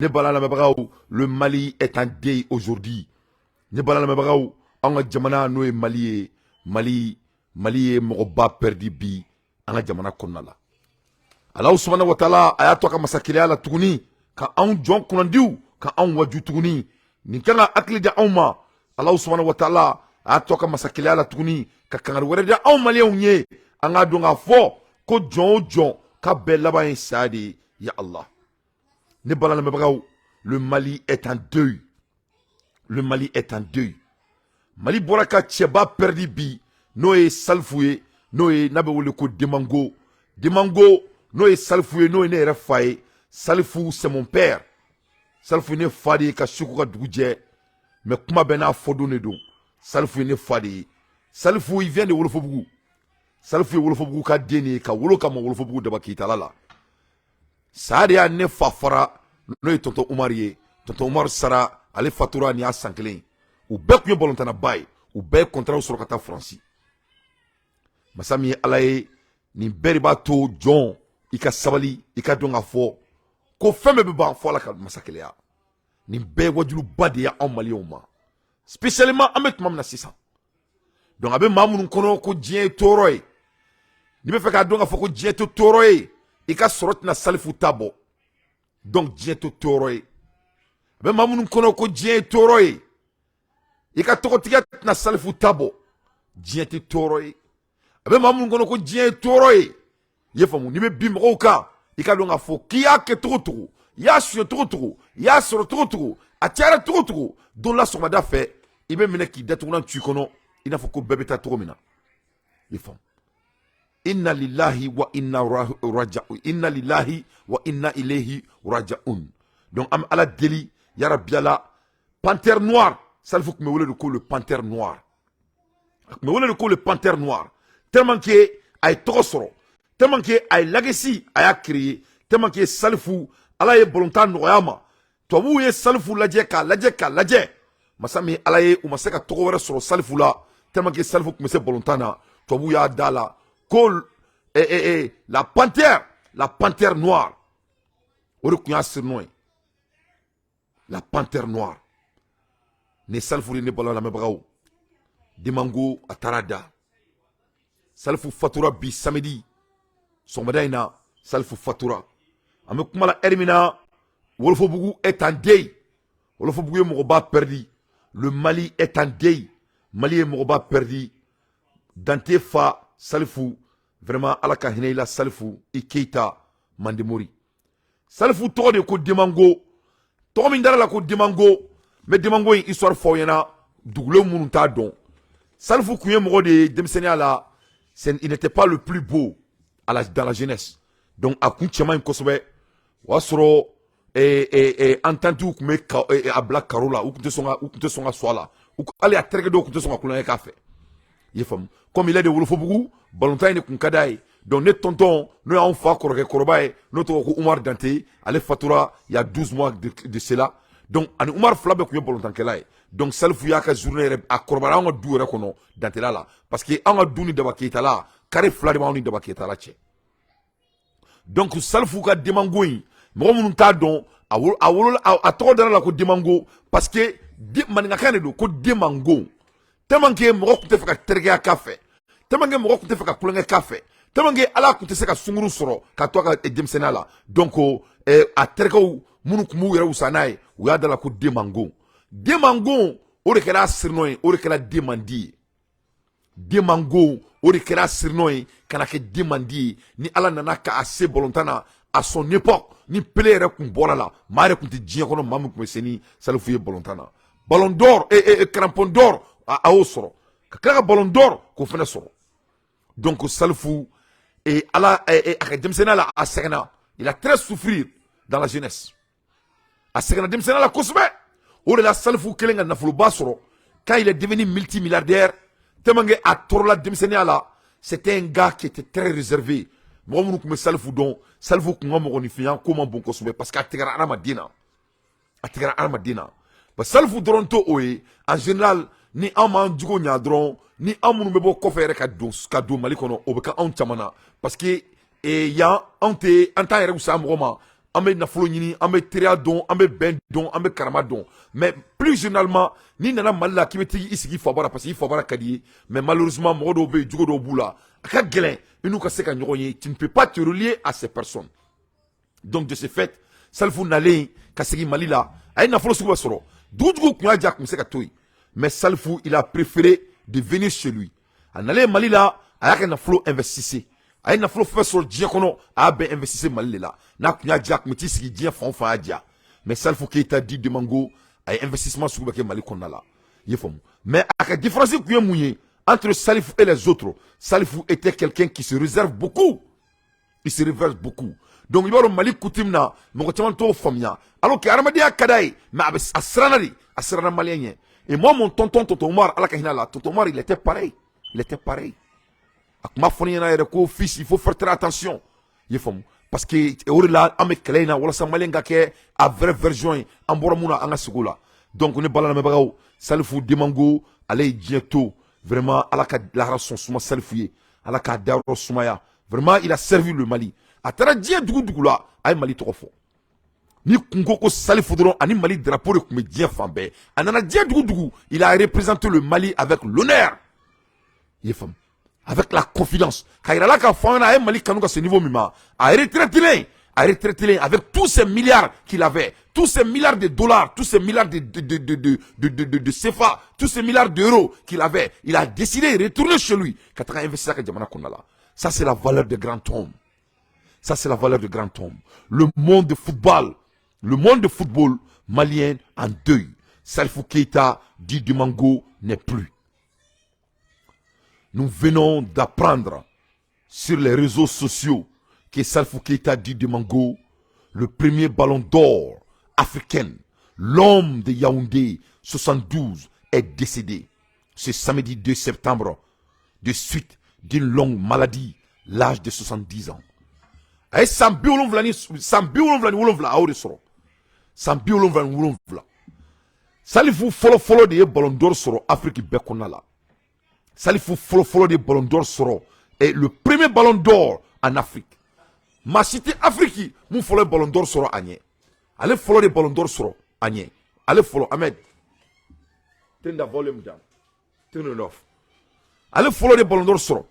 Le Mali est un deuil aujourd'hui. Mali est Moroba perdu bi. Anga jamana konnala. Allah subhanahu wa ta'ala ayatoka masakile ala tuguni. Ka an jon kunandiu. Ka an waju tuguni. Ninkanga akli ja auma. Allah subhanahu wa ta'ala ayatoka masakile ala tuguni. Ka kangar were ja auma Mali unye. Anga donga fo. Ko jon. Ka belaba insadi. Ya Allah. Le Mali est en deuil. Le Mali est en deuil. Mali Boraka Tcheba perdi bi. Noé Salfouye. Noé Nabewole ko Demango. Demango. Noé Salfouye. Noé ne refaye. Salfou c'est mon père. Salfou ne fadi ka shukuka doudje. Mais kuma bena fodone don. Salfou ne fadi. Salfou il vient de Wolofobougou. Salfou Wolofobougou ka deni ka woloka ma Wolofobougou de bakita la. Sadia ne fafara no yi tonton Umar ye. Tonton Umar Sara ale fatura ni a sankelen. U bɛɛ kun ye balontana ba ye. U bɛɛ ye contrat sɔrɔ ka taa Faransi. Masa min ye Ala ye nin bɛɛ de b'a to jɔn i ka sabali i ka dɔn ka fɔ ko fɛn bɛɛ bɛ ban fɔ Ala ka masakɛlɛya. Nin bɛɛ ye wajuliba de ye anw maliyɛnw ma. Spécialement an bɛ tuma min na sisan. Donc a bɛ maa minnu kɔnɔ ko diɲɛ ye tɔɔrɔ ye. N'i bɛ fɛ k'a dɔn ka fɔ ko diɲɛ tɛ tɔɔrɔ ye i ka sɔrɔ tɛna Salifu ta bɔ. Donc diɲɛ tɛ tɔɔrɔ ye. A bɛ maa minnu kɔnɔ ko diɲɛ ye tɔɔrɔ ye. I ka tɔgɔtigiya tɛna Salifu ta bɔ. Diɲɛ tɛ tɔɔrɔ ye. A bɛ maa minnu kɔnɔ ko diɲɛ ye tɔɔrɔ ye. I ye faamu n'i bɛ bin mɔgɔw kan i ka dɔn k'a fɔ k'i y'a kɛ cogo cogo i y'a suɲɛ cogo cogo i y'a sɔrɔ cogo cogo a cayara cogo cogo don la sɔgɔmada fɛ i bɛ minɛ k'i datugulan ci kɔnɔ i n'a fɔ ko bɛɛ bɛ taa cogo min na. I ye faamu. Inna lillahi wa inna raja'un. Inna lillahi wa inna ilayhi raja'un. Donc am ala deli ya rabbi ala panthère noire. Salfou me wole de ko le panthère noir. Me wole de ko le panthère noir. Tellement que ay tokosoro. Tellement que ay legacy ay créé. Tellement que Salfou ala ye bolontan noyama. To bu ye Salfou laje ka. Masami ala ye u masaka toko wera soro Salfou la. Tellement que Salfou me se bolontana. To bu ya dala. La panthère noire. La panthère noire. Ne Salfou ne bala la mebrao. Demango a Tarada. Salfou fatura bi samedi. Son madaina Salfou fatura. Ame kumala Hermina. Wolofobougou est en deuil. Wolofobougou Moroba perdu. Le Mali est en deuil. Mali est Moroba perdu. Dante fa Salfou, vraiment, ala ka hinela Salfou, i Keita, Mandemori. Salfou, toro de ko Demango, toro min dara la ko Demango, mais Demango une histoire foyena, dougle moun ta don. Salfou kouye moro de Demsenia la, il n'était pas le plus beau dans la jeunesse. Donc, à Koutiama in Kosobe, wasoro, entendu ou kume a Black Carola, ou kunte songa swala, ou ale a tergedo ou kunte songa kulanya kafe. Comme il est de Wolofobougou, Balontaï ne kunkadaï. Donc, net tonton, nous avons fait Koroke Korobaï, notre Oumar Dante, allez Fatura, il y a 12 mois de cela. Donc, an Oumar Flabe Kouye Balontan Kelaï. Donc, Salfou Yaka journée à Korobara, on a dû reconnaître Dante là. Parce que on a dû de Baketa là, carré Flabe on de Baketa là. Donc, Salfou Ka Demangouin, Moumoun Tadon, a trop dans la côte Demango, parce que Maningakane do, côte Demango. Tellement que mɔgɔ kun tɛ fɛ ka terikɛya k'a fɛ tellement que mɔgɔ kun tɛ fɛ ka kulonkɛ k'a fɛ tellement que ala kun tɛ se ka sunkuru sɔrɔ ka to a ka denmisɛnninya la donc a terikɛw minnu kun b'u yɛrɛ wusa n'a ye u y'a da la ko Demango o de kɛra a sirnɔ ye o de kɛra Demandi ye Demango o de kɛra a sirnɔ ye ka na kɛ Demandi ye ni ala nana k'a se balontan na à son époque ni Pelé yɛrɛ kun bɔra la maa yɛrɛ kun tɛ diɲɛ kɔnɔ maa min kun bɛ se ni Salifou ye balontan na ballon d'or crampon d'or a o sɔrɔ ka tila ka ballon d'or k'o fana sɔrɔ donc Salifou ala a ka denmisɛnninya la a sɛgɛnna il a très souffrir dans la jeunesse a sɛgɛnna denmisɛnninya la kosɛbɛ o de la Salifou kelen ka nafoloba sɔrɔ quand il est devenu multimilliardaire tellement que a tɔɔrɔla denmisɛnninya la c'était un gars qui était très réservé mɔgɔ minnu tun bɛ Salifou dɔn Salifou kun ka mɔgɔninfinya ko man bon kosɛbɛ parce que a tigɛra adamaden na parce que Salifou dɔrɔn t'o ye en général ni an m'an jugo ɲa dɔrɔn ni an minnu bɛ bɔ kɔfɛ yɛrɛ ka don Mali kɔnɔ o bɛ kɛ anw caman na parce que yan anw t'an yɛrɛ wusa mɔgɔ ma an bɛ nafolo ɲini an bɛ teriya dɔn an bɛ bɛn dɔn an bɛ karama dɔn mais plus généralement n'i nana Mali la k'i bɛ t'i sigi i fa bara parce que i fa bara ka di ye mais malheureusement mɔgɔ dɔw bɛ yen jogo dɔw b'u la a ka gɛlɛn i n'u ka se ka ɲɔgɔn ye tu ne peux pas te relier à ces personnes donc de ce fait Salifou nalen ka segin Mali la a ye nafolo sugu bɛɛ sɔrɔ dugujugu kun y'a diya a kun bɛ se ka to yen mais Salifou il a préféré de venir chez lui a nalen Mali la a y'a ka nafolo investissé a ye nafolo fɛn sɔrɔ diɲɛ kɔnɔ a y'a bɛɛ investissé Mali de la n'a kun y'a diya a kun bɛ t'i sigi diɲɛ fan o fan y'a diya mais Salifou Keita dit de Mango a ye investissement sugu bɛɛ kɛ Mali kɔnɔna la i ye faamu mais a ka différence kun ye mun ye entre Salifou et les autres Salifou était quelqu'un qui se réserve beaucoup il se réserve beaucoup donc i b'a dɔn Mali coutume na mɔgɔ caman t'o faamuya alors que adamadenya ka d'a ye mais a siranna de a siranna maliyɛn ɲɛ et moi mon tonton Omar ala ka hinɛ a la tonton Omar il était pareil a kun b'a fɔ ne ɲɛna yɛrɛ ko fils il faut faire très attention i ye faamu parce que o de la an bɛ kɛlɛ in na walasa maliyɛn ka kɛ a vraie version ye an bɔra mun na an ka sigi o la donc ne bala lamɛnbagaw Salifou Demango ale ye diɲɛ to vraiment ala ka lahara sɔn suma Salifou ye ala k'a dayɔrɔ sumaya vraiment il a servi le Mali a taara diɲɛ dugu dugu la a ye Mali tɔgɔ fɔ ni kun ko Salifou dɔrɔn ani Mali drapeau de kun bɛ diɲɛ fan bɛɛ a nana diɲɛ dugu dugu il a représenté le Mali avec l'honneur i ye faamu avec la confiance k'a yira la k'a fɔ an ɲɛna a ye Mali kanu ka se niveau min ma a retraité avec tous ces milliards qu'il avait tous ces milliards de dollars tous ces milliards de CFA tous ces milliards d'euros qu'il avait il a décidé de retourner chez lui ka taga investir ka jamana kɔnɔna la ça c'est la valeur de grand homme ça c'est la valeur de grand homme le monde de football malien en deuil Salifou Keita dit de Mango n'est plus. Nous venons d'apprendre sur les réseaux sociaux que Salifou Keita dit de Mango, le premier ballon d'or africain, l'homme de Yaoundé 72, est décédé ce samedi 2 septembre de suite d'une longue maladie, l'âge de 70 ans. Aye sambi wolonvla a o de sɔrɔ sambi wolonvla Salifou fɔlɔ de ye ballon d'or sɔrɔ Afrique bɛɛ kɔnɔna la Salifou fɔlɔ de ye ballon d'or sɔrɔ et le premier ballon d'or en Afrique ma cité Afrique mun fɔlɔ ye ballon d'or sɔrɔ a ɲɛ ale fɔlɔ de ye ballon d'or sɔrɔ a ɲɛ ale fɔlɔ Ahmed turn the volume down turn it off ale fɔlɔ de ye ballon d'or sɔrɔ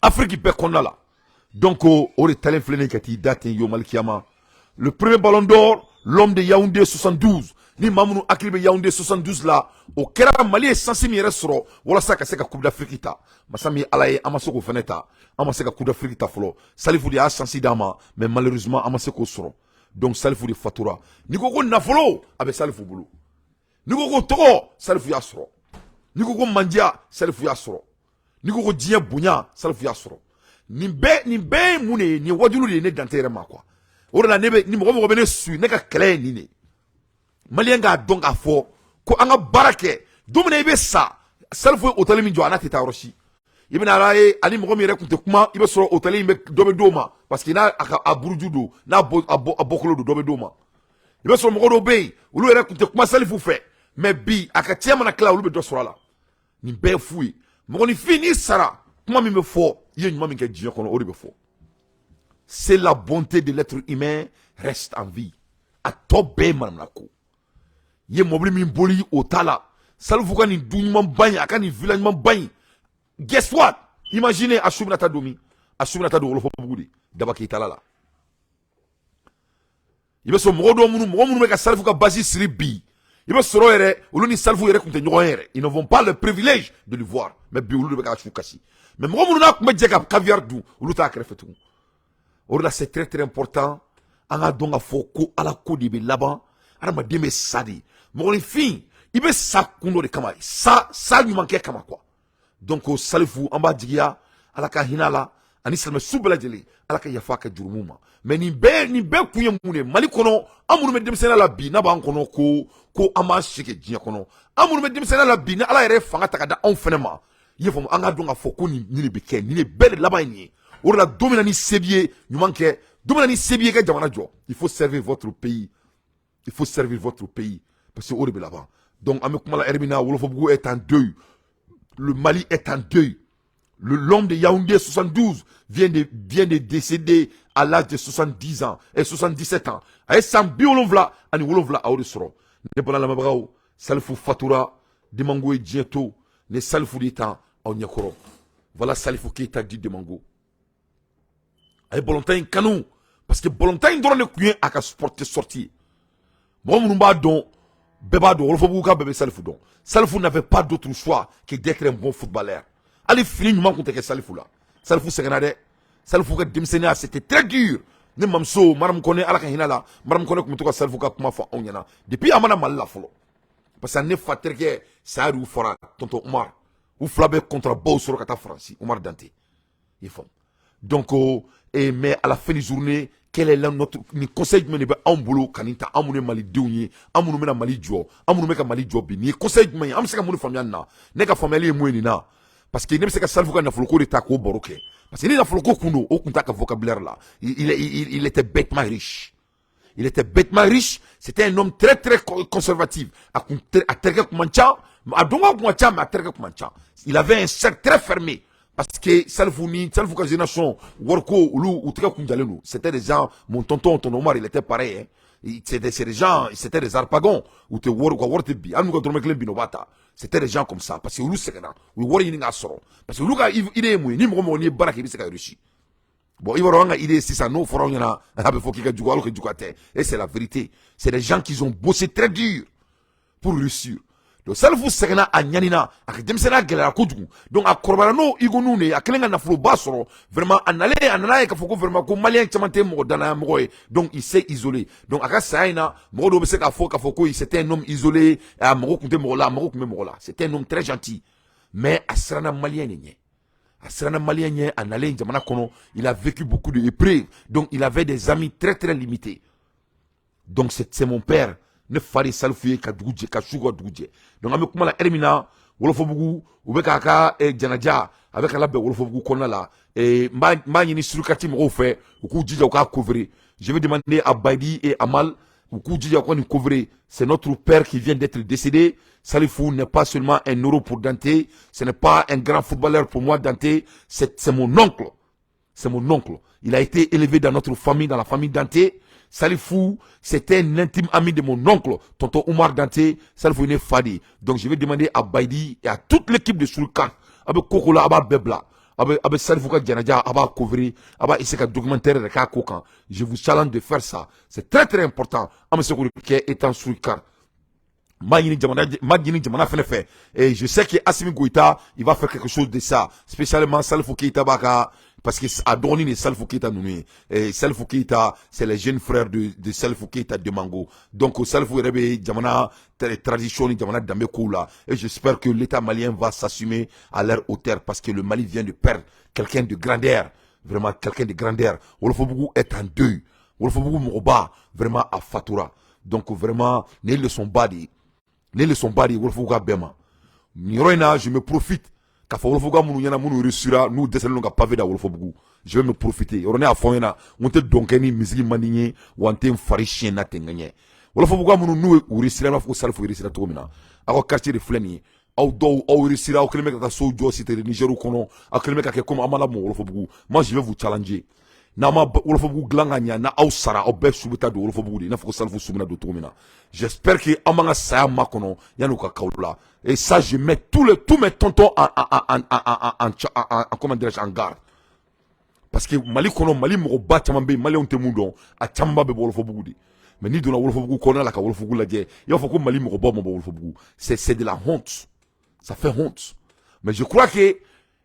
Afrique bɛɛ kɔnɔna la donc o de talen filɛ nin ka t'i da ten Yomal Kiyama le premier ballon d'or l'homme de Yaoundé 72 ni maa minnu hakili bɛ Yaoundé 72 la o kɛra Mali ye sansi min yɛrɛ sɔrɔ walasa ka se ka Coupe d'Afrique ta masa min ala ye an ma se k'o fɛnɛ ta an ma se ka Coupe d'Afrique ta fɔlɔ Salifou de y'a sansi d'an ma mais malheureusement an ma se k'o sɔrɔ donc Salifou de fatura n'i ko ko nafolo a bɛ Salifou bolo n'i ko ko tɔgɔ Salifou y'a sɔrɔ n'i ko ko mandiya Salifou y'a sɔrɔ n'i ko ko diɲɛ bonya Salifou y'a sɔrɔ nin bɛɛ ye mun de ye nin wajulu de ye ne dante yɛrɛ ma quoi o de la ne bɛ ni mɔgɔ bɛ ne su ne ka kɛlɛ ye nin de maliyɛn k'a dɔn k'a fɔ ko an ka baara kɛ don min na i bɛ sa Salifou ye hôtel min jɔ a n'a tɛ taa yɔrɔ si i bɛna ala ye ani mɔgɔ min yɛrɛ tun tɛ kuma i bɛ sɔrɔ hôtel in bɛ dɔ bɛ d'o ma parce que n'a a buruju don n'a bɔkolo don dɔ bɛ d'o ma i bɛ sɔrɔ mɔgɔ dɔw bɛ yen olu yɛrɛ tun tɛ kuma Salifou fɛ mais bi a ka cɛ mana tila olu bɛ dɔ sɔrɔ a la nin bɛɛ ye fu ye mɔgɔninfin n'i sara kuma min bɛ fɔ i ye ɲuman min kɛ diɲɛ kɔnɔ o de bɛ fɔ c'est la bonté de l'être humain reste en vie a tɔ bɛɛ ye manamana ko i ye mɔbili min boli o t'a la Salifou ka nin du ɲuman ba in a ka nin villa ɲuman ba in guess what imaginez a su bɛna taa don min a su bɛna taa don Wolofobugu de Daba Keita la i bɛ sɔrɔ mɔgɔ minnu bɛ ka Salifou ka base siri bi i bɛ sɔrɔ yɛrɛ olu ni Salifou yɛrɛ tun tɛ ɲɔgɔn ye yɛrɛ ils ne vont pas le privilège de le voir mais bi olu de bɛ ka su kasi mais mɔgɔ minnu n'a tun bɛ jɛ ka caviar dun olu t'a kɛrɛfɛ tugun o de la c'est très très important an ka dɔn k'a fɔ ko ala ko de bɛ laban adamaden bɛ sa de mɔgɔninfin i bɛ sa kun dɔ de kama sa ɲuman kɛ kama quoi donc Salifou an b'a jigiya ala ka hinɛ a la ani silamɛ su bɛɛ lajɛlen ala ka yafa kɛ jurumu ma mais nin bɛɛ kun ye mun ye Mali kɔnɔ an minnu bɛ denmisɛnninya la bi n'a b'an kɔnɔ ko an b'an sigi diɲɛ kɔnɔ an minnu bɛ denmisɛnninya la bi ni ala yɛrɛ ye fanga ta ka da anw fɛnɛ ma i y'a faamu an ka dɔn k'a fɔ ko nin de bɛ kɛ nin de bɛɛ de laban ye nin ye o de la don min na ni se b'i ye ɲuman kɛ don min na ni se b'i ye ka jamana jɔ il faut servir votre pays parce que o de bɛ laban donc an bɛ kuma la heure min na Wolofobugu est en deuil le Mali est en deuil L'homme de Yaoundé 72 vient de décéder à l'âge de 70 ans et 77 ans. Aye sambi wolonvla ani wolonvla awde soro. Ne bala lamabao Salifou Fatura Demango et Dieto ne Salifou d'État au Nyakoro. Voilà Salifou Keita dit Demango. Aye bolontain kanou parce que bolontain doit ne kuyen aka sporter sorti. Bon mba don beba don wolofou ka bebe Salifou don. Salifou n'avait pas d'autre choix que d'être un bon footballeur. Allez finir nous manquons que Salifou là. Salifou c'est grenade. Salifou que Dimsenia c'était très dur. Ne mamso maram connaît ala kahina là. Maram connaît comme toi Salifou ka kuma fa onyana. Depuis amana mal la folo. Parce que ne fater que ça ou fora tonton Omar. Ou flabé contre Beau sur kata France. Omar Dante. Il faut. Donc mais à la fin de journée quel est notre conseil de mener en boulot kanita amune mali diunye amunu mena mali jo amunu meka mali jo bi ni conseil de mener am se ka munu famia na ne ka famia le moeni na parce que ne se ka Salifou ka na foloko de ta ko boroke parce que ni na foloko kundo o kunta ka vocabulaire là il était bêtement riche. Il était bêtement riche, c'était un homme très très conservatif. Il avait un cercle très fermé. Parce que Salifou ka génération, Worko, Oulu, ou très Koundjalenu, c'était des gens, mon tonton Omar, il était pareil. C'était des gens, c'était des arpagons, ou te Worko, Wortebi, Anuka Dromekle Binobata. C'était des gens comme ça, parce que Oulu c'est là, ou Worko Soro. Parce que Oulu, il est mouillé, ni Momo, Barak, il s'est réussi. Bon, il va y avoir une idée, si ça nous, il y en a, et c'est la vérité. C'est des gens qui ont bossé très dur pour réussir. Donc, Salifou Sekena a Nyanina, a Demsena Gela Koudou. Donc, à Korbarano, Igonoune, à Kelenga Naflo Bassoro, vraiment, en allait, en allait, qu'il faut vraiment que Malien Chamante Modana Moé. Donc, il s'est isolé. Donc, à Saïna, Moro Beseka Foko, c'était un homme isolé, à Moro Kounte Morola, Moro Koumé Morola. C'était un homme très gentil. Mais, à Srana Malien Nyenye. Asrana Malien en allant Jamana Kono, il a vécu beaucoup de épreuves. Donc il avait des amis très très limités. Donc c'est mon père. Ne fari Salifou ka doudje ka sugo doudje. Donc avec comment la Hermina, Wolofobugu, Ubeka et Djanaja, avec la be Wolofobugu kona là. Et ma yini surukati mo fait, ou ku djija ka couvrir. Je vais demander à Baidi et Amal, ou ku djija ko ni couvrir. C'est notre père qui vient d'être décédé. Salifou n'est pas seulement un euro pour Dante, ce n'est pas un grand footballeur pour moi, Dante, c'est mon oncle. C'est mon oncle. Il a été élevé dans notre famille, dans la famille Dante. Salifou, c'était un intime ami de mon oncle, tonton Omar Dante. Salifou est fadi. Donc je vais demander à Baidi et à toute l'équipe de Soulkan, avec Kokola, avec Bebla, avec Salifou Djanaja, avec Kovri, avec Iseka documentaire de Kakokan. Je vous challenge de faire ça. C'est très très important. Amese Koulike étant Soulkan. Et je sais que Assimi Goïta, il va faire quelque chose de ça. Spécialement Salifou Keita Baka. Parce que Adoni et Salifou Keita Nouné. Et Salifou Keita, c'est les jeunes frères de Salifou Keita de Mango. Donc Salifou Rebe, Djamana, tradition, Djamana Damekoula. Et j'espère que l'État malien va s'assumer à leur hauteur. Parce que le Mali vient de perdre quelqu'un de grandeur. Vraiment quelqu'un de grandeur. Wolofobougou est en deuil. Wolofobougou Mouroba, vraiment à Fatoura. Donc vraiment, ne le sont pas dit. Les leçons bari wolfuga bema niroina je me profite ka fa wolfuga munu yana munu resura nous descendons ka pavé da wolfugu je vais me profiter orone a foyena monte donkeni misigi mandinye wante fari chien na tenganye wolfuga munu nous resura na fo Salifou resura to mina ako quartier de fleni aw do aw resura aw kelme ka so jo cité de Nigeru kono aw kelme ka ke comme amala mo wolfugu moi je vais vous challenger Nama Wolofobugu glanganya na aw sara aw be subuta do Wolofobugu na fo Salifou sumina do tomina. J'espère que amanga saya makono yanuka kaula. Et ça je mets tous mes tontons en comment dirais-je en garde. Parce que Mali kono Mali mo ba chamambe Mali on temundo a chamba be Wolofobugu di. Mais ni do na Wolofobugu kono la ka Wolofobugu la je. Il faut que Mali mo ba mo Wolofobugu. C'est de la honte. Ça fait honte. Mais je crois que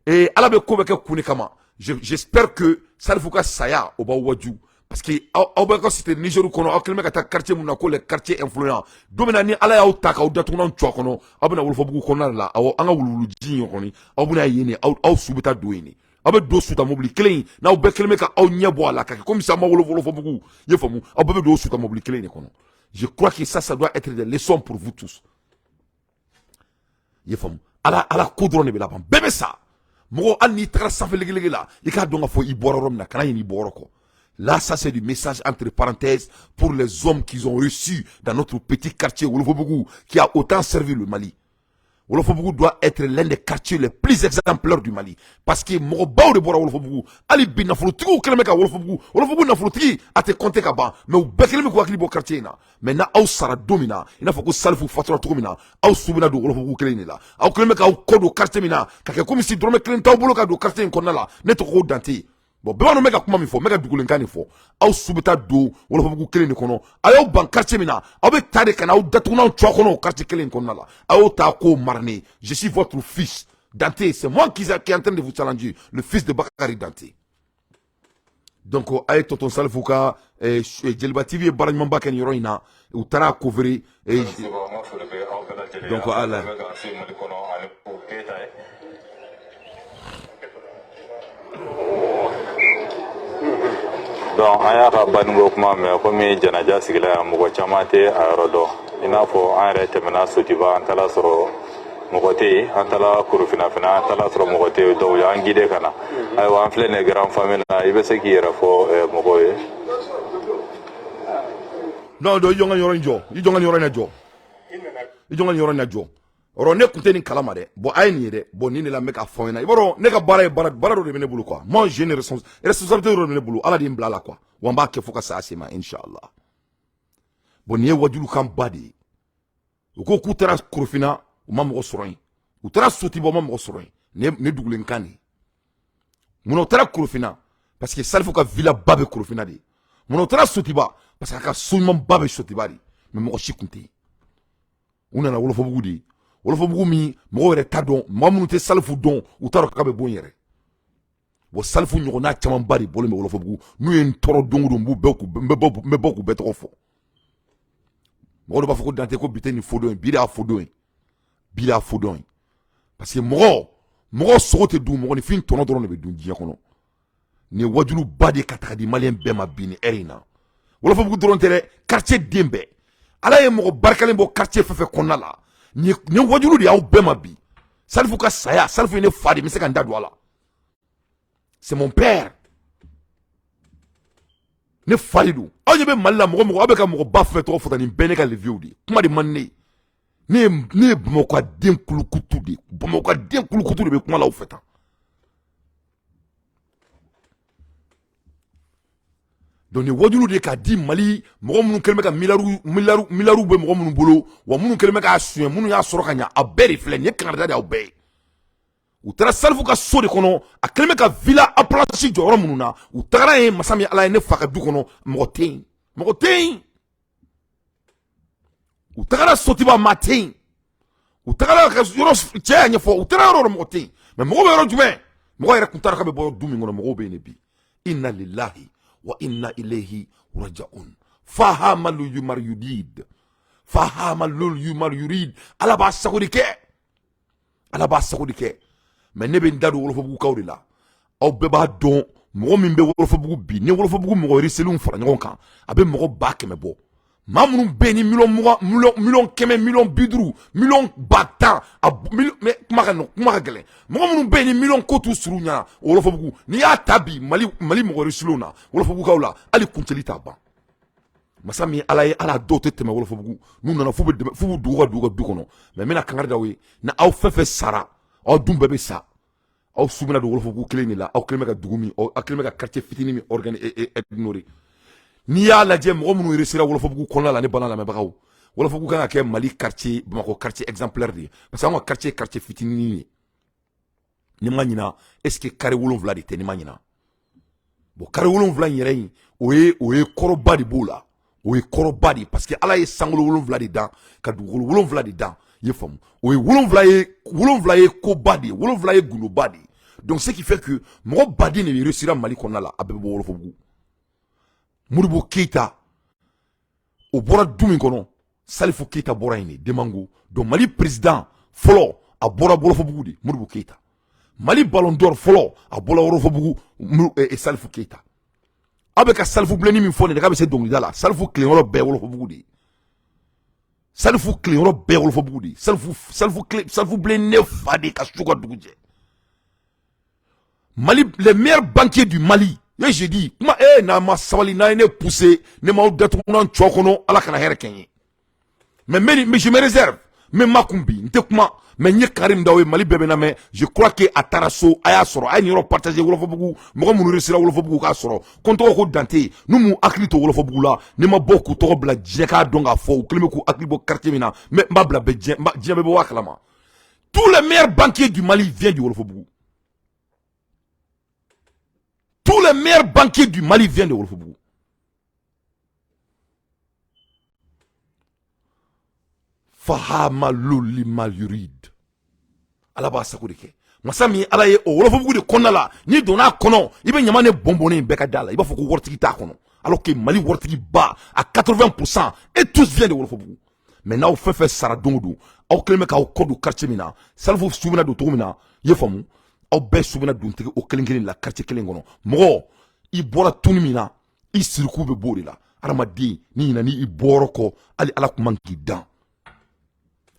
et alabe ko be ke kunikama. J'espère que Salifou ka saya au bas waju parce que au c'était Nigeru kono au kelme ka quartier munako les quartiers influents domina ni ala ya utaka au datuna ntwa kono abuna Wolofobugu kono la au anga wululu jinyo koni abuna yene au subuta doini abe do suta mobili clean na au be kelme ka au nyabo ala ka comme ça ma Wolofobugu yefamu au be do suta mobili clean kono. Je crois que ça doit être des leçons pour vous tous yefamu ala kodrone be la ban bébé ça. Mogo ani tra safelegele la ika donga fo ibororom na kana ni boroko. Là ça c'est du message entre parenthèses pour les hommes qui ont reçu dans notre petit quartier Wolofobougou qui a autant servi le Mali. Wolofobougou doit être l'un des quartiers les plus exemplaires du Mali. Parce que Mogobaou de Bora Wolofobougou, Ali bin Nafouloutigou, Kelemeka Wolofobougou, Wolofobougou Nafouloutigi, a te compté Kaba, mais ou Bekeleme Kouakli Bo quartier na. Maintenant, Aou Sara Domina, il n'a pas que Salfou Fatura Toumina, Aou Soubina do Wolofobougou Kelenila, Aou Kelemeka ou Kodo quartier mina, Kake comme si Drome Kelenta Boloka do quartier Konala, Neto Ro Danti. Bon, beba no mega kuma mi fo, mega dugulenkani fo. Aw subita do, Wolofobougou kelen ni kono. Ayo ban quartier mina, aw be tade kana aw datuna chokono quartier kelen kono la. Ayo ta ko marne. Je suis votre fils. Dante, c'est moi qui est en train de vous challenger, le fils de Bakari Dante. Donc ayo tonton Salfouka Djeliba TV baragman ba ken yoroina, ou tara couvrir donc ala donc an y'a ka baningo kuma mɛn komi janaja sigila yan mɔgɔ caman tɛ a yɔrɔ dɔn i n'a fɔ an yɛrɛ tɛmɛna sotiba an taara sɔrɔ mɔgɔ tɛ yen an taara kurufina fana an taara sɔrɔ mɔgɔ tɛ yen donc y'an guide ka na ayiwa an filɛ nin grand famille na i bɛ se k'i yɛrɛ fɔ mɔgɔw ye. non do yonga yoro njo i jonga yoro na jo i jonga yoro na jo oro ne kunte ni kalama de bo ay ni de bo ni la meka fo na iboro ne ka bara do de bene bulu quoi moi je ne responsabilité do de bene bulu ala di mbla quoi wamba ke foka sa asima inshallah bo ni wajulu kam badi ko ku tara kurfina o mam ko soron u tara soti bo mam ko soron ne dugulen kani muno tara kurfina parce que salfo ka villa babe kurfina de muno tara soti ba parce que ka soumam babe soti bari mais mo shikunte una na Wolofobougou di Wolofobougou mi mo were ta don mo munu te salfu don u taro ka be bon yere bo salfu nyona chama bari bolo me Wolofobougou nu en toro don do mbu beku beto fo mo do ba foko dante ko biteni fodon bira fodon parce que mo sote du mo ni fin tono do no be dun jiya kono ni wajulu badi katakadi malien be ma bini erina Wolofobougou doron tere quartier dembe ala ye mo barkalen bo quartier fefe konala ni wajulu di aw bema bi salfu ka saya salfu ne fadi mi se kan dadu ala c'est mon père ne fadi du aw je be malla mo abeka mo ba fe to fota ni bene ka review di kuma di manne ne mo ko den kulukutu di mo ko den kulukutu de be kuma la o feta donc ni wajulu de ka di Mali mɔgɔ minnu kɛlen bɛ ka milaru bɛ mɔgɔ minnu bolo wa minnu kɛlen bɛ k'a suɲɛ minnu y'a sɔrɔ ka ɲɛ a bɛɛ de filɛ nin ye kangarida de y'aw bɛɛ ye u taara salfu ka so de kɔnɔ a kɛlen bɛ ka villa aplanche jɔyɔrɔ minnu na u tagara yen masa min ala ye ne fa ka du kɔnɔ mɔgɔ tɛ yen u tagara sotiba maa tɛ yen u tagara ka yɔrɔ cɛ y'a ɲɛfɔ u taara yɔrɔ mɔgɔ tɛ yen mais mɔgɔ bɛ yɔrɔ jumɛn mɔgɔ yɛrɛ kun taara ka bɛ bɔ du min kɔnɔ mɔgɔw bɛ yen de bi inna lillahi wa inna ilayhi rajaun fahamalu yumar yurid ala ba sagodi ke mais ne be ndadu Wolofobougou kaw de la aw be ba don mɔgɔ min be Wolofobougou bi ne Wolofobougou mɔgɔ riseliw fara ɲɔgɔn kan a be mɔgɔ 100 bɔ maa minnu be ni million 100 million 50 million 10 mais kuma ka gɛlɛn mɔgɔ minnu be ni million ko t'u suru ɲana Wolofobougou n'i y'a ta bi Mali mɔgɔ riseliw na Wolofobougou kaw la hali kuncɛli t'a ban masa min ala ye ala dɔw tɛ tɛmɛ Wolofobougou n'u nana f'u b'u dugu ka du kɔnɔ mais n bɛna kangari d'aw ye na aw fɛn fɛn sara aw dun bɛɛ bɛ sa aw subina don Wolofobougou kelen de la aw kelen bɛ ka dugu min aw kelen bɛ ka quartier fitinin min ignorer n'i y'a lajɛ mɔgɔ minnu resira Wolofobougou kɔnɔna la ne bana lamɛnbagaw Wolofobougou kan ka kɛ Mali quartier Bamako quartier exemplaire de ye parce que an ka quartier fitinin ye ni ma ɲina est ce que carré 7 de tɛ ni ma ɲina bon carré 7 in yɛrɛ in o ye kɔrɔba de b'o la o ye kɔrɔba de parce que ala ye sankolo 7 de dan ka dugukolo 7 de dan i ye faamu o ye 7 ye koba de ye 7 ye gundoba de ye donc ce qui fait que mɔgɔ baden de bɛ resira Mali kɔnɔna la a bɛɛ bɛ bɔ Wolofobougou Modibo Keita o bɔra du min kɔnɔ Salifou Keita bɔra yen de Demango donc Mali président fɔlɔ a bɔra Wolofobougou de Modibo Keita Mali ballon d'or fɔlɔ a bɔra Wolofobougou Salifou Keita a bɛ ka Salifou bilenni min fɔ nin de k'a bɛ se dɔnkilida la Salifou tilenyɔrɔ bɛɛ Wolofobougou de Salifou tilenyɔrɔ bɛɛ Wolofobougou de Salifou bilen ne fa de ka su ka dugu jɛ Mali les meilleurs banquiers du Mali et je dis kuma na ma sabali na ne pousser ne ma datu non chokono ala kana here kenye mais je me réserve mais makumbi nte kuma mais nye Karim Dawe Mali bebena mais je crois que ataraso aya soro ay nyoro partager wolofobugu mo mo resira wolofobugu ka soro konto ko dante numu akli to wolofobugu la ne ma bokku to bla jeka donga fo klime ko akli bo quartier mina mais mbabla be djembe bo waklama. Tous les meilleurs banquiers du Mali viennent du wolofobugu. Tous les meilleurs banquiers du Mali viennent de wolofobugu. Fahama luli mal yurid. Alaba sakurike. Masami alaye o wolofobugu de konala ni dona kono ibe nyamane bonbonné beka dala iba foko wortiki ta kono alors que Mali wortiki ba à 80% et tous viennent de wolofobugu. Maintenant au fait saradongo au kelme ka au kodu quartier mina salfo soubina do tomina yefamu au be soubina duntigi au kelingeli la quartier kelingono mo i bora tunimina i sirku be bori la aramadi ni nani i boroko ali ala kumanki dan.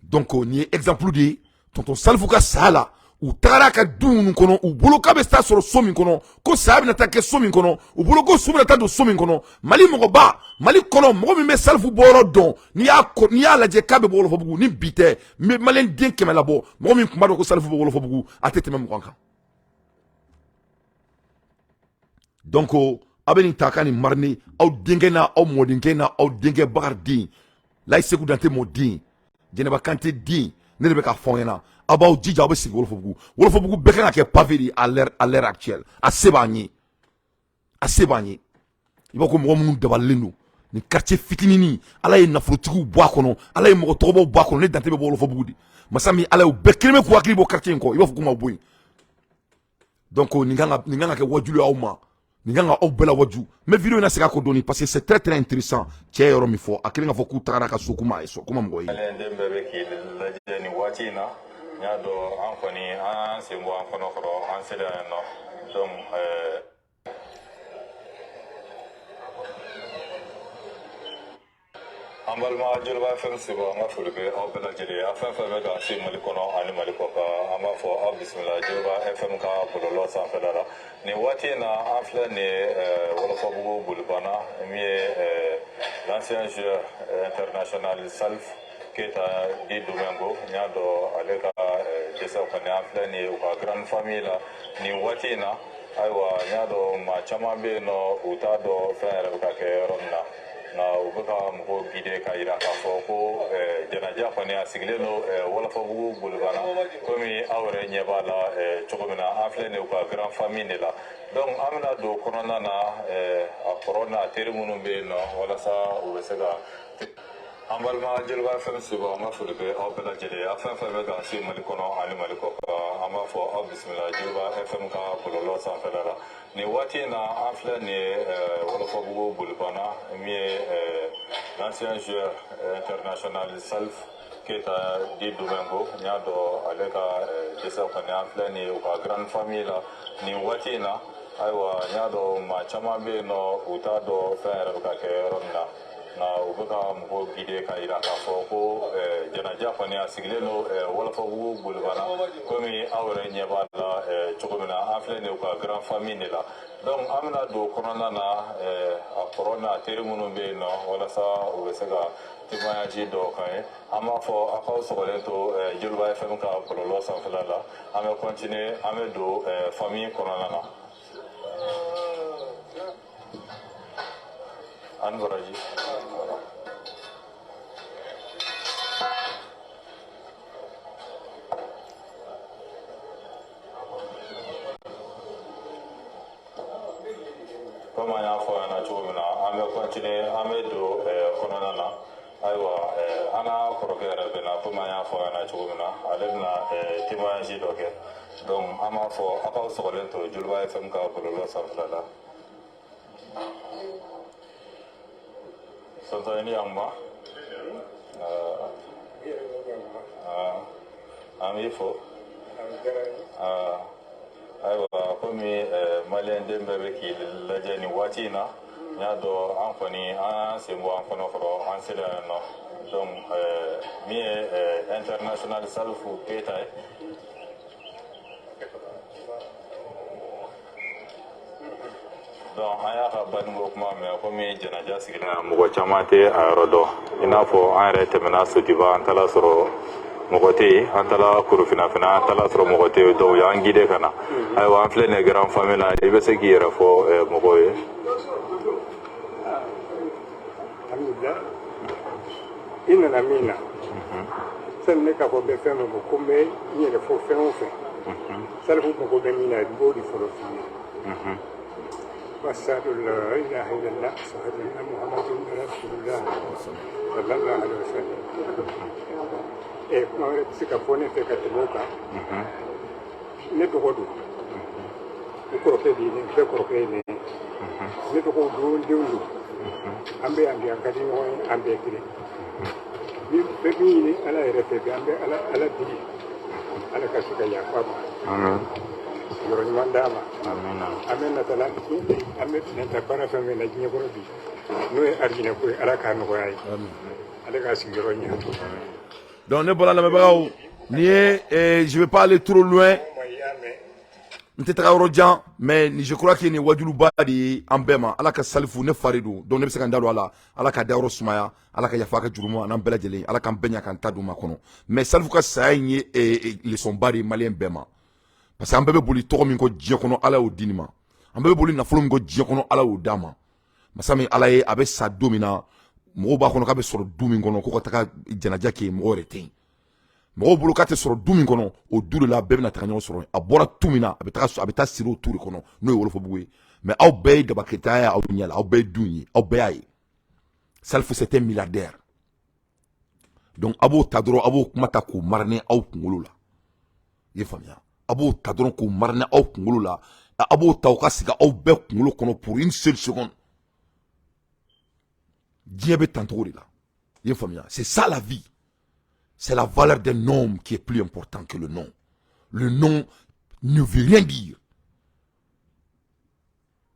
Donc ni exemple de tonton salfo ka sala u tagara ka dun kono u bolo ka be sta soro somin kono ko sabi na ta ke somin kono u bolo ko somin ta do somin kono Mali mo ba Mali kono mo mi me salfu boro don ni ya la je ka be bolo fobugu ni bite me Malen den kema la bo mo mi kuma do ko salfu bolo fobugu atete mem ko kan. Donc abeni takani marni au dingena au modingena au dinge bagardi la iseku dante modin Jeneba Kanté din ne be ka fonyena abaw jija abe sigi wolofobugu be kan ka pavé à l'heure actuelle a sebani ibako mo mun dabalendo ni quartier fitinini ala ye nafrotigu bo akono ala ye mo tobo bo akono ne dante be wolofobugu di masami ala be kreme ko akli bo quartier ko ibafo kuma boy. Donc ninganga ke wajulu awma ninganga o bela waju mais vidéo na seka ko doni parce que c'est très très intéressant tie yoro mi fo akeli nga fo ku tagara ka sokuma eso kuma ngoyi ni watina nyado ankoni an sembo ankono koro an seda no donc ambalma jolba fm sebo nga fulbe o bela jere afan fa be ga si mali kono ani mali ko ka amba fo bismillah jolba fm ka polo sa fedara ni watina afla ni wala fo bugo bulbana mi l'ancien joueur international Salf Keita di Domingo nyado aleka jesa ko ne afla ni ko grande famille la ni watina aywa nyado ma chama be no utado fere ka ke ronna na ubuka mko gide ka ira ka foko janaja ko ne asigle no wala fo bugu bulbana komi awre nyebala chogomina afle ne ko grand famille la donc amna do corona na a corona termunu be no wala sa ubesega ambalma jelba fm sibo ma fulbe o bela jele afan fa be ga si mali kono ali mali ko ama fo bismillah jelba fm ka polo sa fedara ni watina afle ni wala fo bugo bulbana mi l'ancien joueur international Salf Keita di Domingo nyado aleka jesa ko ne afle ni ko grande famille la ni watina aywa nyado ma chama be no utado fere ka ke ronna na ubuka mko gide ka ira ka foko janaja ko ne asigle no wala fo bugo bulbana komi awre nyebala chogomina afle ne ko grand famille la donc amna do corona na a corona termunu be no wala sa ubesega timayaji do kan ama fo akaw sokolento julba fm ka polo sa falala ame continuer ame do famille corona na angoraji kama ya fo na chumina ame continue ame do corona na aywa ana korogere bena kama ya fo na chumina alena timaji doke donc ama fo akaw sokolento julba fm ka polo sa falala Sontani Yamba Amifo aywa komi Malien Dembebe ki lajani watina nyado ankoni an sembo ankono koro an sela no donc mi international Salfu Keita Donc an y'a ka baninko kuma mɛn komi jɛnɛja sigilen mɔgɔ caman tɛ a yɔrɔ dɔn i n'a fɔ an yɛrɛ tɛmɛna Sotiba an taara sɔrɔ mɔgɔ tɛ yen an taara Korofina fana an taara sɔrɔ mɔgɔ tɛ yen donc y'an guider ka na ayiwa an filɛ nin ye grand famille la i bɛ se k'i yɛrɛ fɔ mɔgɔw ye. Alhamdulillah i nana min na sani ne ka fɔ bɛ fɛn min fɔ ko n bɛ n yɛrɛ fɔ fɛn o fɛn salifu mago bɛ min na n b'o de fɔlɔ f'i ye. وأشهد أن لا إله إلا الله وأشهد أن محمدا رسول الله صلى الله عليه وسلم. kuma wɛrɛ bɛ se ka fɔ ne fɛ ka tɛmɛ o kan ne tɔgɔ don n kɔrɔkɛ de ye ne bɛɛ kɔrɔkɛ ye ne ye ne tɔgɔ don denw don an bɛ yan bi an ka di ɲɔgɔn ye an bɛɛ kelen bɛɛ bɛ ɲini ala yɛrɛ fɛ bi an bɛ ala deli ala ka se ka yafa ma. Yɔrɔ ɲuman d'a ma an bɛ natala an bɛ nata baara fɛn fɛn na diɲɛ kɔnɔ bi n'o ye arijinɛ ko ye ala k'a nɔgɔya ye ala k'a sigiyɔrɔ ɲɛ. Donc ne bɔra lamɛnbagaw ni ye je vais pas aller trop loin n tɛ taga yɔrɔ jan mais je crois que nin wajuluba de ye an bɛɛ ma ala ka salifu ne fari don donc ne bɛ se ka n da don a la ala ka dayɔrɔ sumaya ala ka yafa ka jurumu an'an bɛɛ lajɛlen ala k'an bɛɛ ɲa k'an ta d'u ma kɔnɔ mais salifu ka saya in ye leçon ba de ye maliyɛn bɛɛ ma. Parce que an bɛɛ bɛ boli tɔgɔ min kɔ diɲɛ kɔnɔ ala y'o di nin ma an bɛɛ bɛ boli nafolo min kɔ diɲɛ kɔnɔ ala y'o d'a ma masa min ala ye a bɛ sa don min na mɔgɔw b'a kɔnɔ k'a bɛ sɔrɔ du min kɔnɔ ko ka taga jɛnɛja kɛ yen mɔgɔ yɛrɛ tɛ yen mɔgɔw bolo k'a tɛ sɔrɔ du min kɔnɔ o du de la bɛɛ bɛna taga ɲɔgɔn sɔrɔ a bɔra tu min na a bɛ taa siri o tu de kɔnɔ n'o ye wolofobugu ye mais aw bɛɛ ye Dabakɛta ye aw ɲɛ la aw bɛɛ ye du ye aw bɛɛ y'a ye Salifu c'était milliardaire donc a b'o ta dɔrɔn a b'o kuma ta k'o mariner aw kunkolo la i ye faamuya a b'o ta dɔrɔn k'o mariner aw kunkolo la a b'o ta o ka sigi aw bɛɛ kunkolo kɔnɔ pour une seule seconde diɲɛ bɛ tan cogo de la i ye faamuya c'est ça la vie c'est la valeur d'un nom qui est plus important que le nom ne veut rien dire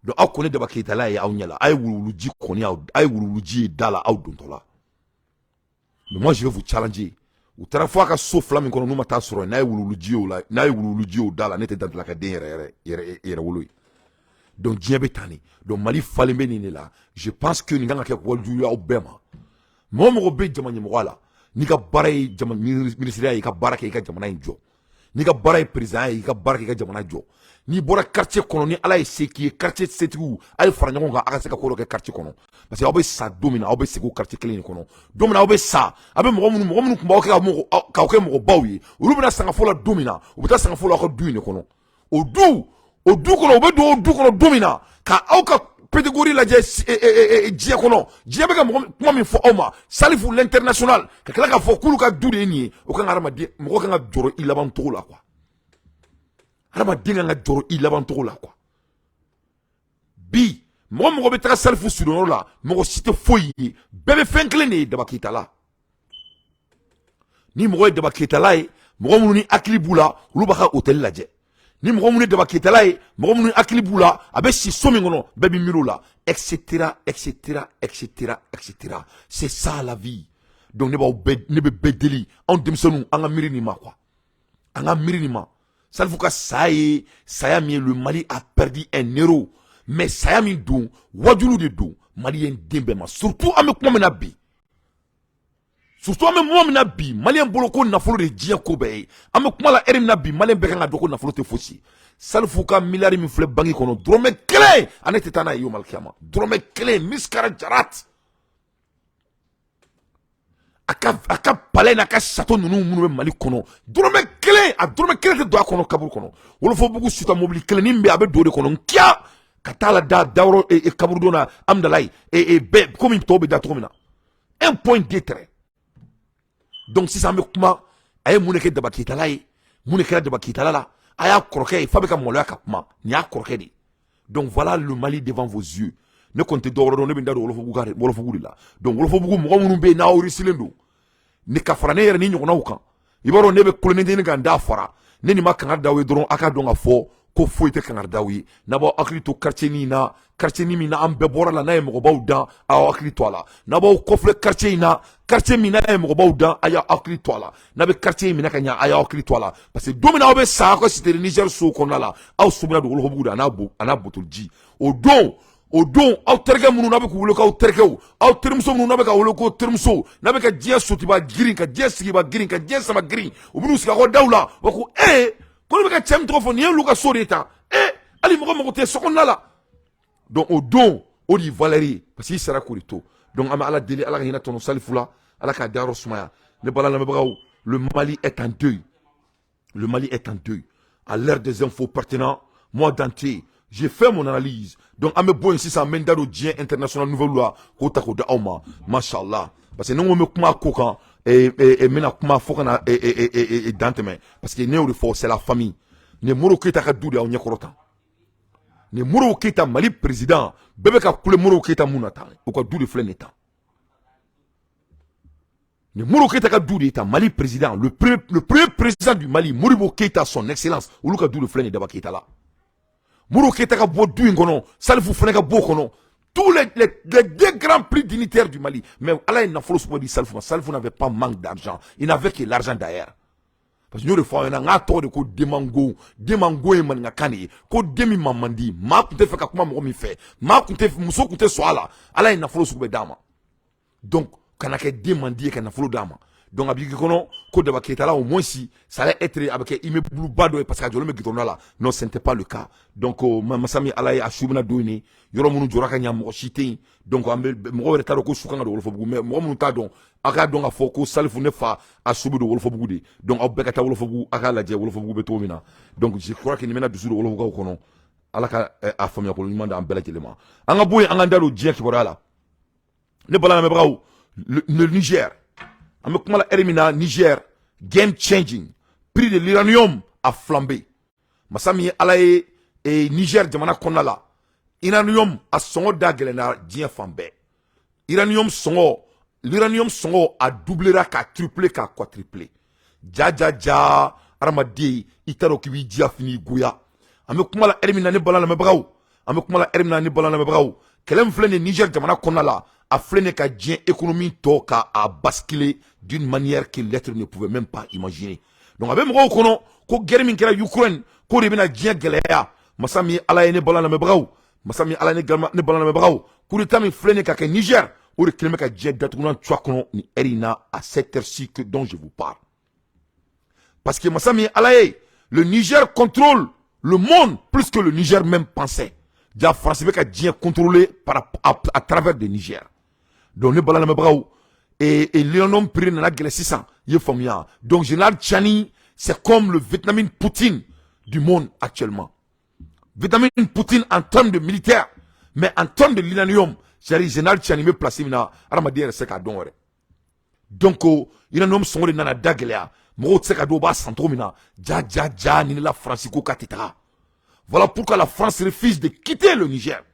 donc aw kɔni Dabakɛta la ye aw ɲɛ la a ye wuluwuluji kɔni a ye wuluwuluji ye da la aw dontɔ la mais moi je vais vous challenger u taara fɔ a ka so fila min kɔnɔ n'u ma taa sɔrɔ n'a ye wuluwuluji y'o da la ne tɛ dantila ka den yɛrɛ wolo ye donc diɲɛ bɛ tan de donc Mali falen bɛ nin de la je pense que nin kan ka kɛ wajibi aw bɛɛ ma mɔgɔ o mɔgɔ bɛ jama ɲɛmɔgɔ la n'i ka baara ye minisiriya ye i ka baara kɛ i ka jamana in jɔ n'i ka baara ye président ye i ka baara kɛ i ka jamana jɔ n'i bɔra quartier kɔnɔ ni ala ye se k'i ye quartier setigiw a ye fara ɲɔgɔn kan a ka se ka ko dɔ kɛ quartier kɔnɔ parce que aw bɛ sa don min na aw bɛ segin o quartier kelen de kɔnɔ don min na aw bɛ sa a bɛ mɔgɔ minnu tun b'aw kɛ k'aw kɛ mɔgɔbaw ye olu bɛna sangafo la don min na u bɛ taa sangafo la aw ka du in de kɔnɔ o du kɔnɔ u bɛ don o du kɔnɔ don min na ka aw ka pédagogie lajɛ diɲɛ kɔnɔ diɲɛ bɛ ka kuma min fɔ aw ma Salifu l'international ka tila k'a fɔ k'olu ka du de ye nin ye o kan ka mɔgɔ kan ka jɔrɔ i laban cogo la quoi hadamaden kan ka jɔrɔ i laban cogo la quoi bi mɔgɔ bɛ taga Salifu sudonyɔrɔ la mɔgɔ si tɛ foyi ye bɛɛ bɛ fɛn kelen de ye Dabakɛta la ni mɔgɔ ye Dabakɛta la ye mɔgɔ minnu ni hakili b'u la olu b'a ka hôtel lajɛ ni mɔgɔ minnu ye Dabakɛta la ye mɔgɔ minnu hakili b'u la a bɛ si so min kɔnɔ bɛɛ bɛ miiri o la etc c'est ça la vie donc ne bɛ bɛɛ deli anw denmisɛnninw an ka miiri nin ma quoi an ka miiri nin ma Salifu ka saya min ye le Mali a perdu un héros mais saya min don wajulu de don maliyɛn den bɛɛ ma surtout an bɛ kuma min na bi surtout an bɛ moment min na bi maliyɛn bolo ko nafolo de ye diɲɛ ko bɛɛ ye an bɛ kuma la heure min na bi maliyɛn bɛɛ kan ka dɔn ko nafolo tɛ fosi ye Salifu ka miliyari min filɛ banque kɔnɔ dɔrɔmɛ kelen ale tɛ taa n'a ye yomal kiyama dɔrɔmɛ kelen miskara jarat a ka palais n'a ka château ninnu minnu bɛ Mali kɔnɔ dɔrɔmɛ kelen tɛ don a kɔnɔ kaburu kɔnɔ wolofobugu suta mobili kelen min bɛ a bɛ don o de kɔnɔ nkiya ka taa la da yɔrɔ kaburu don na Amdalayi bɛɛ komi tɔw bɛ da cogo min na un point d'être donc sisan an bɛ kuma a ye mun de kɛ Dabakɛta la ye mun de kɛra Dabakɛta la a y'a kɔrɔkɛ ye f'a bɛ ka maloya ka kuma nin y'a kɔrɔkɛ de donc voilà le Mali devant vos yeux ne kɔni tɛ dɔwɛrɛ dɔn ne bɛ n da don wolofobugu de la donc wolofobugu mɔgɔ minnu bɛ yen n'aw risilen don ni ka fara ne yɛrɛ ni ɲɔgɔnnaw kan i b'a dɔn ne bɛ koloniden ka n da fara ne nin ma kangari d'aw ye dɔrɔn a ka dɔn ka fɔ ko foyi tɛ kangari d'aw ye n'a b'aw hakili to quartier min na an bɛɛ bɔra la n'a ye mɔgɔbaw dan a y'aw hakili to a la n'a b'aw kɔfilɛ quartier min n'a ye mɔgɔbaw dan a y'aw hakili to a la n'a bɛ quartier in minɛ ka ɲɛ a y'aw hakili to a la parce que don min na aw bɛ sa aw ka cité Niger so kɔnɔna la aw sumana don wolofobugu de a n'a butuliji o don o don aw terikɛ minnu n'a bɛ k'u wele k'aw terikɛw aw terimuso minnu n'a bɛ ka wele ko terimuso n'a bɛ ka diɲɛ sotiba girin ka diɲɛ sigiba girin ka diɲɛ sama girin u bɛn'u sigi a kɔ daw la u ko ko ne bɛ ka cɛ min tɔgɔ fɔ nin ye olu ka so de ye tan hali mɔgɔ mago tɛ sokɔnɔna la donc o don o de ye valeur ye parce que i sara k'o de to donc an bɛ ala deli ala ka hinɛ tɔnɔ Salifu la ala k'a dayɔrɔ sumaya ne bala lamɛnbagaw le Mali est en deuil. Le Mali est en deuil. À l'ère des infos pertinents, moi d'entier, j'ai fait mon analyse. Donc, à me bon ici, ça mène dans le Dien international nouvelle loi, kota koda auma, mashallah. Parce que nous, on me kuma kokan, et mena kuma fokana, et danteme. Parce que nous, c'est la famille. Ne moro kita ka doudi a onyakorota. Ne moro kita Mali président, bébé ka koule moro kita mounata, ou ka doudi flen état. Le Moro Keita ka dou d'État, Mali président, le premier président du Mali, Moribo Keita, son excellence, ou ka dou le flen d'Aba Keita là. Moro Keita ka bo dou ingono, Salifou flen ka bo kono, tous les deux grands prix dignitaires du Mali. Mais Allah n'a pas dit Salifou, Salifou n'avait pas manque d'argent, il n'avait que l'argent d'ailleurs. Parce que nous, fois, on a un tort de ko demango et manakani, ko demi mamandi, ma kunte fait kakuma momi fait, ma kunte muso kunte soala, Allah n'a pas dit dama. Donc, quand on a demandé qu'on a fallu d'âme. Donc, avec ko de Keita là, au moins si, ça allait être avec immeuble bado parce que je me dis là. Non, ce n'était pas le cas. Donc, Masami Alaye a choubna donné, yoro munu joraka nya mo chité. Donc, mo retard ko soukanga de wolfobugu, mais mo munu ta donc, aka donc a foko Salifou ne fa a choubu de wolfobugu de. Donc, abekata wolfobugu aka la je wolfobugu betomina. Donc, je crois qu'il n'y a pas de sous de wolfobugu kono. Alaka a famille ko nyuma da ambela telema. Anga boy anga ndalo dien ki borala. Ne bala me brawo. Le Niger, Niger, game changing, prix de l'uranium a flambé. Masami alaye et Niger jamana konala. Uranium a songo dagelena dien fambe. L'uranium songo a doublé, a triplé, a quadruplé. Ja, aramadi, itaro kiwi dia fini goya. Amekumala erimina ne balana me brawo. Amekumala erimina ne balana me brawo. Kelem flene Niger jamana konala. A freiné ka djien économie toka a basculé d'une manière que l'être ne pouvait même pas imaginer. Donc avec moi kono ko guerre min kera Ukraine ko rebina djien gelea masami ala ne balana me braw masami ala ne galma ne balana me braw ko de tami freiné ka Niger ou de kelme ka djien datuna twa kono ni erina à cette heure-ci que dont je vous parle. Parce que masami ala le Niger contrôle le monde plus que le Niger même pensait. Déjà France ka djien contrôlé à travers le Niger. Donc, ne balana me braw et l'homme pris dans la guerre 600, donc général Tchani, c'est comme le Vietnamien Poutine du monde actuellement. Vietnamien Poutine en termes de militaire, mais en termes de l'uranium, c'est général Tchani me placé na armadier c'est ka donore. Donc l'uranium sont dans la dagelea, mo c'est ka do ba santromina, ja ni la Francisco katita. Voilà pourquoi la France refuse de quitter le Niger.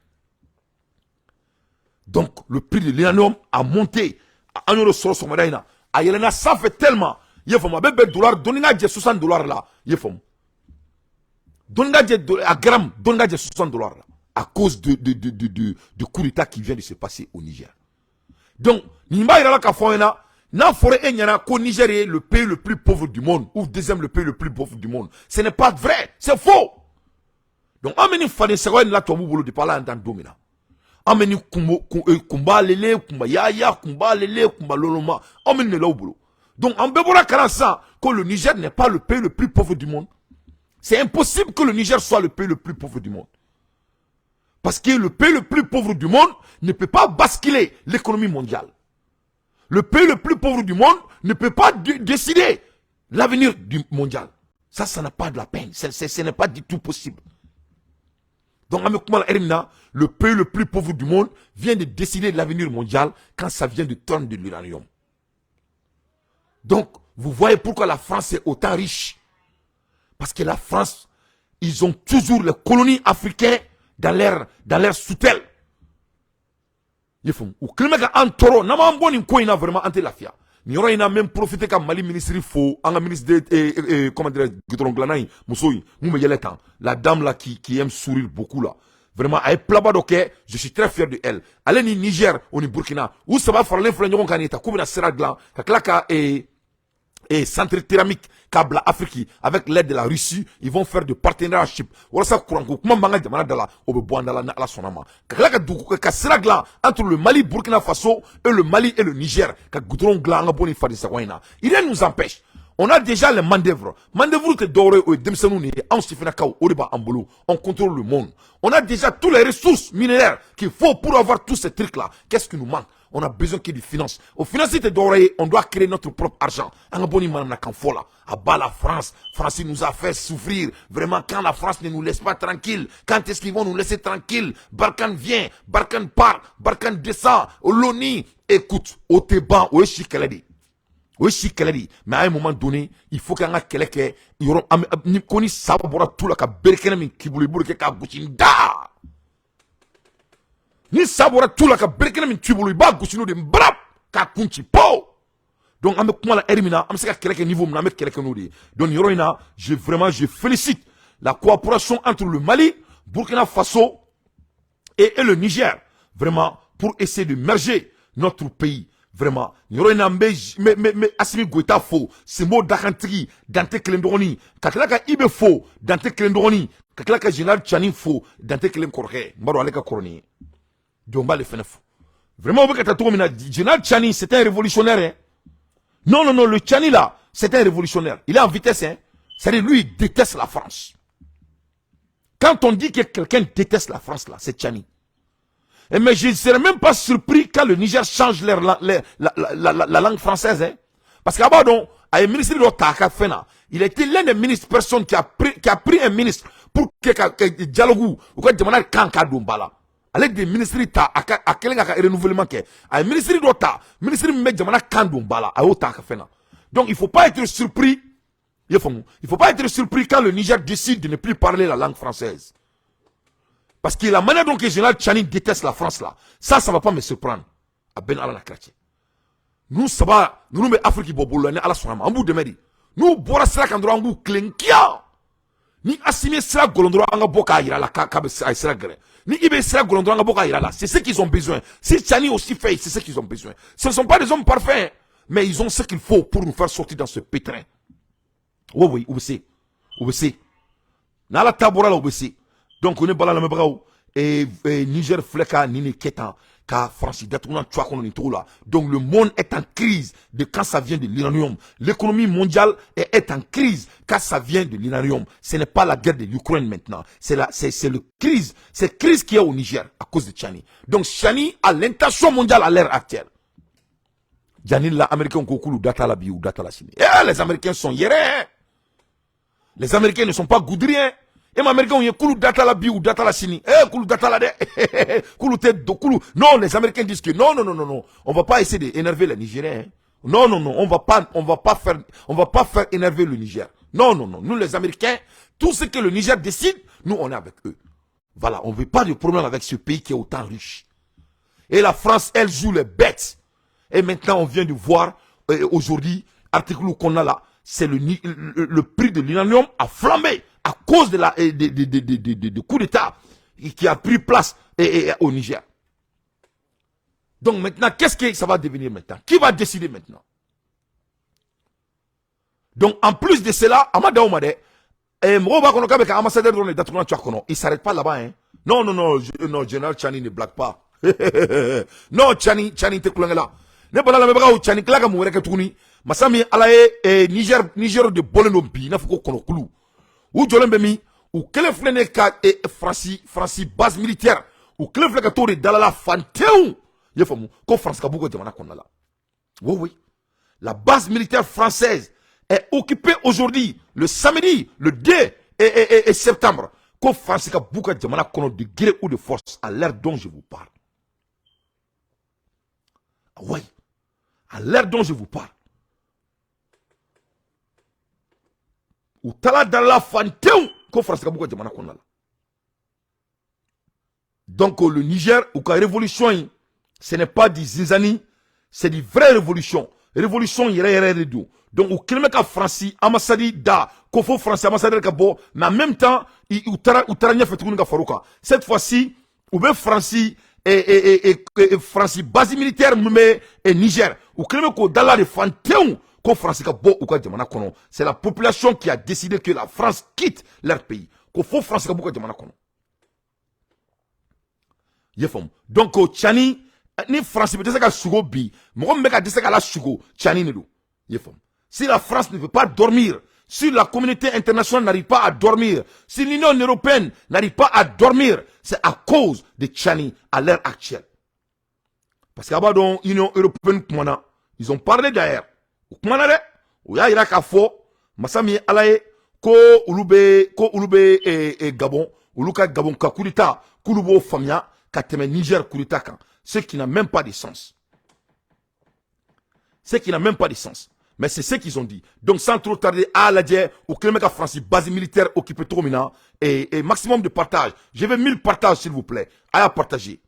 Donc, le prix de l'uranium a monté. À $1 sur son madaina. A Yelena, ça fait tellement. Il faut $1 donnez-moi $60 là. Il faut. Donnez-moi à gramme, donnez-moi $60 là. À cause du coup d'état qui vient de se passer au Niger. Donc, Nima Irala Kafoena, n'a forêt Enyana qu'au Niger est le pays le plus pauvre du monde, ou deuxième le pays le plus pauvre du monde. Ce n'est pas vrai, c'est faux. Donc, ameni fane seroen la tombou bolo de parler en domina. Ameni kumba lele, kumba yaya, kumba lele, kumba loloma. Ameni là au boulot. Donc, en bébora 45, que le Niger n'est pas le pays le plus pauvre du monde. C'est impossible que le Niger soit le pays le plus pauvre du monde. Parce que le pays le plus pauvre du monde ne peut pas basculer l'économie mondiale. Le pays le plus pauvre du monde ne peut pas décider l'avenir du mondial. Ça n'a pas de la peine. Ce n'est pas du tout possible. Donc, le pays le plus pauvre du monde vient de décider de l'avenir mondial quand ça vient de tonnes de l'uranium. Donc, vous voyez pourquoi la France est autant riche. Parce que la France, ils ont toujours les colonies africaines dans leur sous-tel. Ils font. Ou que le mec a un taureau, n'a pas un bon inco, il a vraiment anté la fia. Il y a même profité comme Mali ministre faux, un ministre de, comment dire, Gutronglanaï, Moussoui, la dame là qui aime sourire beaucoup là. Vraiment, elle est plaba d'ok, je suis très fier de elle. Elle est ni Niger, ou ni Burkina, où ça va faire l'influence qu'on gagne, t'as couvert la serra de là, t'as claqué et centre thermique câble Afrique avec l'aide de la Russie, ils vont faire de partenariat. Voilà ça courant comment manga jamana dala obeboandala na ala sonama. Kala ka siragla entre le Mali, Burkina Faso et le Mali et le Niger. Ka goudron gla nga boni fadi sawaina. Il nous empêche. On a déjà les manœuvres. Manœuvres que doré ou demsanouni en sifina kaw oriba ambolo. On contrôle le monde. On a déjà tous les ressources minéraires qu'il faut pour avoir tous ces trucs là. Qu'est-ce qui nous manque? On a besoin qu'il y ait du finance. Au financier de doré, on doit créer notre propre argent. Angaboni manam na kanfola. À bas la France. France nous a fait souffrir. Vraiment, quand la France ne nous laisse pas tranquille. Quand est-ce qu'ils vont nous laisser tranquille? Barkhane vient. Barkhane part. Barkhane descend. L'ONI. Écoute. Au Téban. Au Chikaladi. Au Chikaladi. Mais à un moment donné, il faut qu'il y ait un keleke. Il y aura un koni sabora tout la ka berkene min kibuli burke ka buchinda. Ni sabora tout la ka berkene min kibuli ba guchino de mbrap ka kunchi po. Donc, avec moi, la Hermina, je sais quel niveau, je quelqu'un nous dit. Donc, Yoroina, je félicite la coopération entre le Mali, Burkina Faso et le Niger. Vraiment, pour essayer de merger notre pays. Vraiment. Yoroina, mais Assimi Goïta faux. C'est mot d'Akantri, Dante Kelendroni. Kakelaka Ibe faux, Dante Kelendroni. Kakelaka Général Tchani faux, Dante Kelenkoré. Mbaro Aleka Koroni. Diomba le Fenef. Vraiment, vous avez Général Tchani, c'était un révolutionnaire, hein. Non, non, non, le Tchani là, c'est un révolutionnaire. Il est en vitesse, hein. C'est-à-dire, lui, il déteste la France. Quand on dit que quelqu'un déteste la France là, c'est Tchani. Et mais je ne serais même pas surpris quand le Niger change la langue française, hein. Parce qu'abord, donc, à un ministre de Takafena, il était l'un des ministres, personne qui a pris un ministre pour que dialogue ou que demander Kanka Doumbala. Avec des ministres à quel renouvellement qui est. À un ministre d'Ota, ministre de Jamana Kandumbala, à Ota Kafena. Donc il ne faut pas être surpris. Il faut pas être surpris quand le Niger décide de ne plus parler la langue française. Parce que la manière dont le général Tchani déteste la France là, ça ne va pas me surprendre. À Ben Ala Nakratche. Nous, ça va, nous, nous, Afrique, Bobolane, à la Sonama, en bout de midi. Nous, Borasra Kandra, en bout, Klenkia. Ni Assimi Sra Golondro, en boka, il a la Kabe Sra Gre. Ni Ibe Sra Golondro, en boka, il a la. C'est ce qu'ils ont besoin. Si Tchani aussi fait, c'est ce qu'ils ont besoin. Ce ne sont pas des hommes parfaits, mais ils ont ce qu'il faut pour nous faire sortir dans ce pétrin. Oui, oui, oubissez. Oubissez. Nala Tabora, oubissez. Donc, on est balala me bravo. Et Niger Fleka, Nini Ketan. Donc le monde est en crise de quand ça vient de l'uranium. L'économie mondiale est en crise quand ça vient de l'uranium. Ce n'est pas la guerre de l'Ukraine maintenant. C'est le crise. C'est crise qu'il y a au Niger à cause de Tchani. Donc Tchani a l'intention mondiale à l'ère actuelle. Janine la Américain Kokulu data la bi ou data la Chine. Les Américains sont hier. Les Américains ne sont pas goudriens. Et les Américains ont koulou data la bi ou data la Chine. Koulou data la de. Koulou tête de koulou. Non, les Américains disent que non, non, non, non, non. On va pas essayer d'énerver les Nigériens. Hein. Non, non, non. On va pas faire énerver le Niger. Non, non, non. Nous, les Américains, tout ce que le Niger décide, nous, on est avec eux. Voilà. On veut pas de problème avec ce pays qui est autant riche. Et la France, elle joue les bêtes. Et maintenant, on vient de voir, aujourd'hui, article qu'on a là, c'est le prix de l'uranium a flambé à cause de coup d'État qui a pris place au Niger. Donc maintenant, qu'est-ce que ça va devenir maintenant? Qui va décider maintenant? Donc en plus de cela, Amada Omade, il ne s'arrête pas là-bas. Hein. Non, non, non, non, Général Tchani ne blague pas. Non, Tchani te koulanga là. Ne pas la même Tchani klaga mouere que tourni. Masami alaye Niger de Boleno bi na fuko kono kulu. Ou Jolembe mi ou kele flene ka Franci base militaire ou kele flene ka tore dalala fanteou. Yefamu ko France ka bugo demana konna là. Oui oui. La base militaire française est occupée aujourd'hui le samedi le 2 et septembre. Ko France ka bugo demana konna de guerre ou de force à l'heure dont je vous parle. Oui. À l'heure dont je vous parle. Ou tala dala fanteou ko France ka bugo demana konna là. Donc le Niger ou ka révolution ce n'est pas du zinzani, c'est une vraie révolution. Révolution yere de. Donc ou kelme ka France ambassade da ko fo France ambassadeur ka bo mais en même temps utara fait ka faruka. Cette fois-ci ou be France et France base militaire et Niger ou kelme ko dala de fanteou ko France ka bo ou ka jamana kono. C'est la population qui a décidé que la France quitte leur pays. Ko fo France ka bo ka jamana kono. Yefom. Donc Tchani ni France peut ka sugo bi, mo me ka dise ka la sugo, Tchani ne do. Yefom. Si la France ne veut pas dormir, si la communauté internationale n'arrive pas à dormir, si l'Union européenne n'arrive pas à dormir, c'est à cause de Tchani à l'heure actuelle. Parce qu'à dans l'Union européenne, ils ont parlé d'ailleurs. Ouya ira ka fo, masami alaye ko ulube Gabon, uluka Gabon ka kulita, kulubo famia ka teme Niger kulita kan. Ce qui n'a même pas de sens. Ce qui n'a même pas de sens. Mais c'est ce qu'ils ont dit. Donc sans trop tarder, à la dière, au Clémeka France, base militaire occupée trop maintenant, et maximum de partage. Je veux 1000 partages s'il vous plaît. À partager.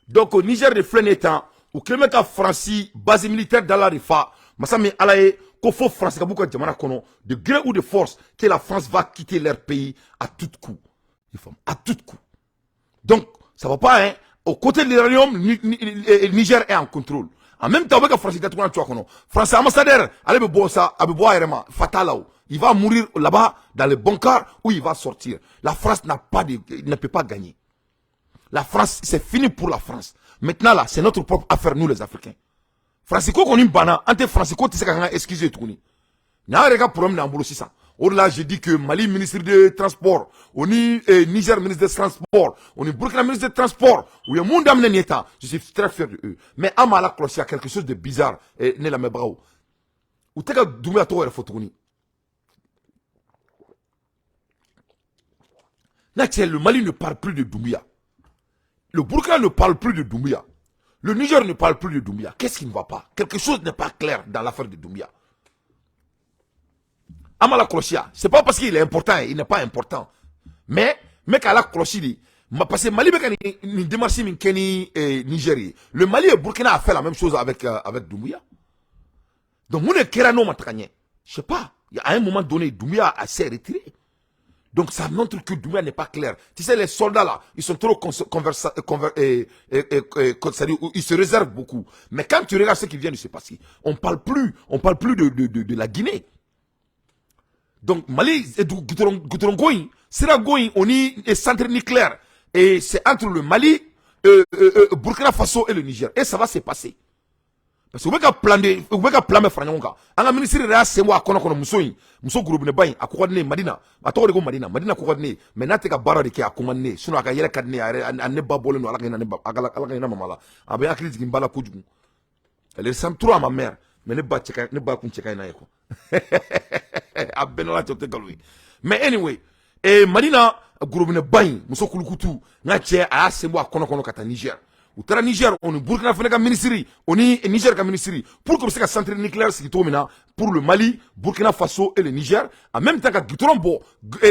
Donc, au Niger de plein état, au Clémeka France, base militaire dans la Rifa, Massami Alaye, qu'il faut France, de gré ou de force, que la France va quitter leur pays à tout coup. À tout coup. Donc, ça va pas, hein. Au côté de l'Iranium, Niger est en contrôle. En même temps, avec la France, France ambassadeur, allez me boire ça, à me boire vraiment, fatal là-haut. Il va mourir là-bas, dans le bunkers, où il va sortir. La France ne peut pas gagner. La France, c'est fini pour la France. Maintenant là, c'est notre propre affaire, nous les Africains. Francisco qu'on bana, ante Francisco tu sais quand excusez tout ni. N'a rien problème dans boulot 600. Au-delà, je dis que Mali ministre de transport, on est Niger ministre de transport, on est Burkina ministre de transport, où il y a monde d'amener n'état. Je suis très fier de eux. Mais à Mala il y a quelque chose de bizarre et ne la me bravo. Ou t'es qu'à Doumbia toi la photo ni. Le Mali ne parle plus de Doumbia. Le Burkina ne parle plus de Doumbia. Le Niger ne parle plus de Doumbia. Qu'est-ce qui ne va pas? Quelque chose n'est pas clair dans l'affaire de Doumbia. Amala Krochia, c'est pas parce qu'il est important, il n'est pas important. Mais à la Krochia, parce que Mali ni démarche min Keni Nigeria. Le Mali et Burkina a fait la même chose avec Doumbia. Donc mon Kerano Matranye. Je sais pas, à un moment donné Doumbia a s'est retiré. Donc ça montre que Doumbia n'est pas clair. Tu sais, les soldats là, ils sont trop ils se réservent beaucoup. Mais quand tu regardes ce qui vient de se passer, on parle plus de la Guinée. Donc Mali et Goudron sera going, on est centre nucléaire. Et c'est entre le Mali, Burkina Faso et le Niger. Et ça va se passer. Parce que vous avez plan de Franjonga. Un ministre de la c'est moi qu'on Muso groupe ne bain, à coordonner Madina. À toi de Madina coordonner. Mais n'a pas barre de qui a commandé. Sinon, à Yara Kadne, à Neba Boleno, à la Mamala. À Béacris Gimbala Koudjou. Elle ressemble trop à ma mère. Mais ne bat Kuncheka Naeko. À Benola Totegalui. Mais anyway, Madina groupe ne bain, Muso Kulukutu, n'a tché à c'est moi qu'on kata Niger. Ou tara Niger, on est Burkina Faso ministère, on est Niger ka ministère. Pour que ce centre nucléaire c'est tout maintenant pour le Mali, Burkina Faso et le Niger, en même temps que Goudron bo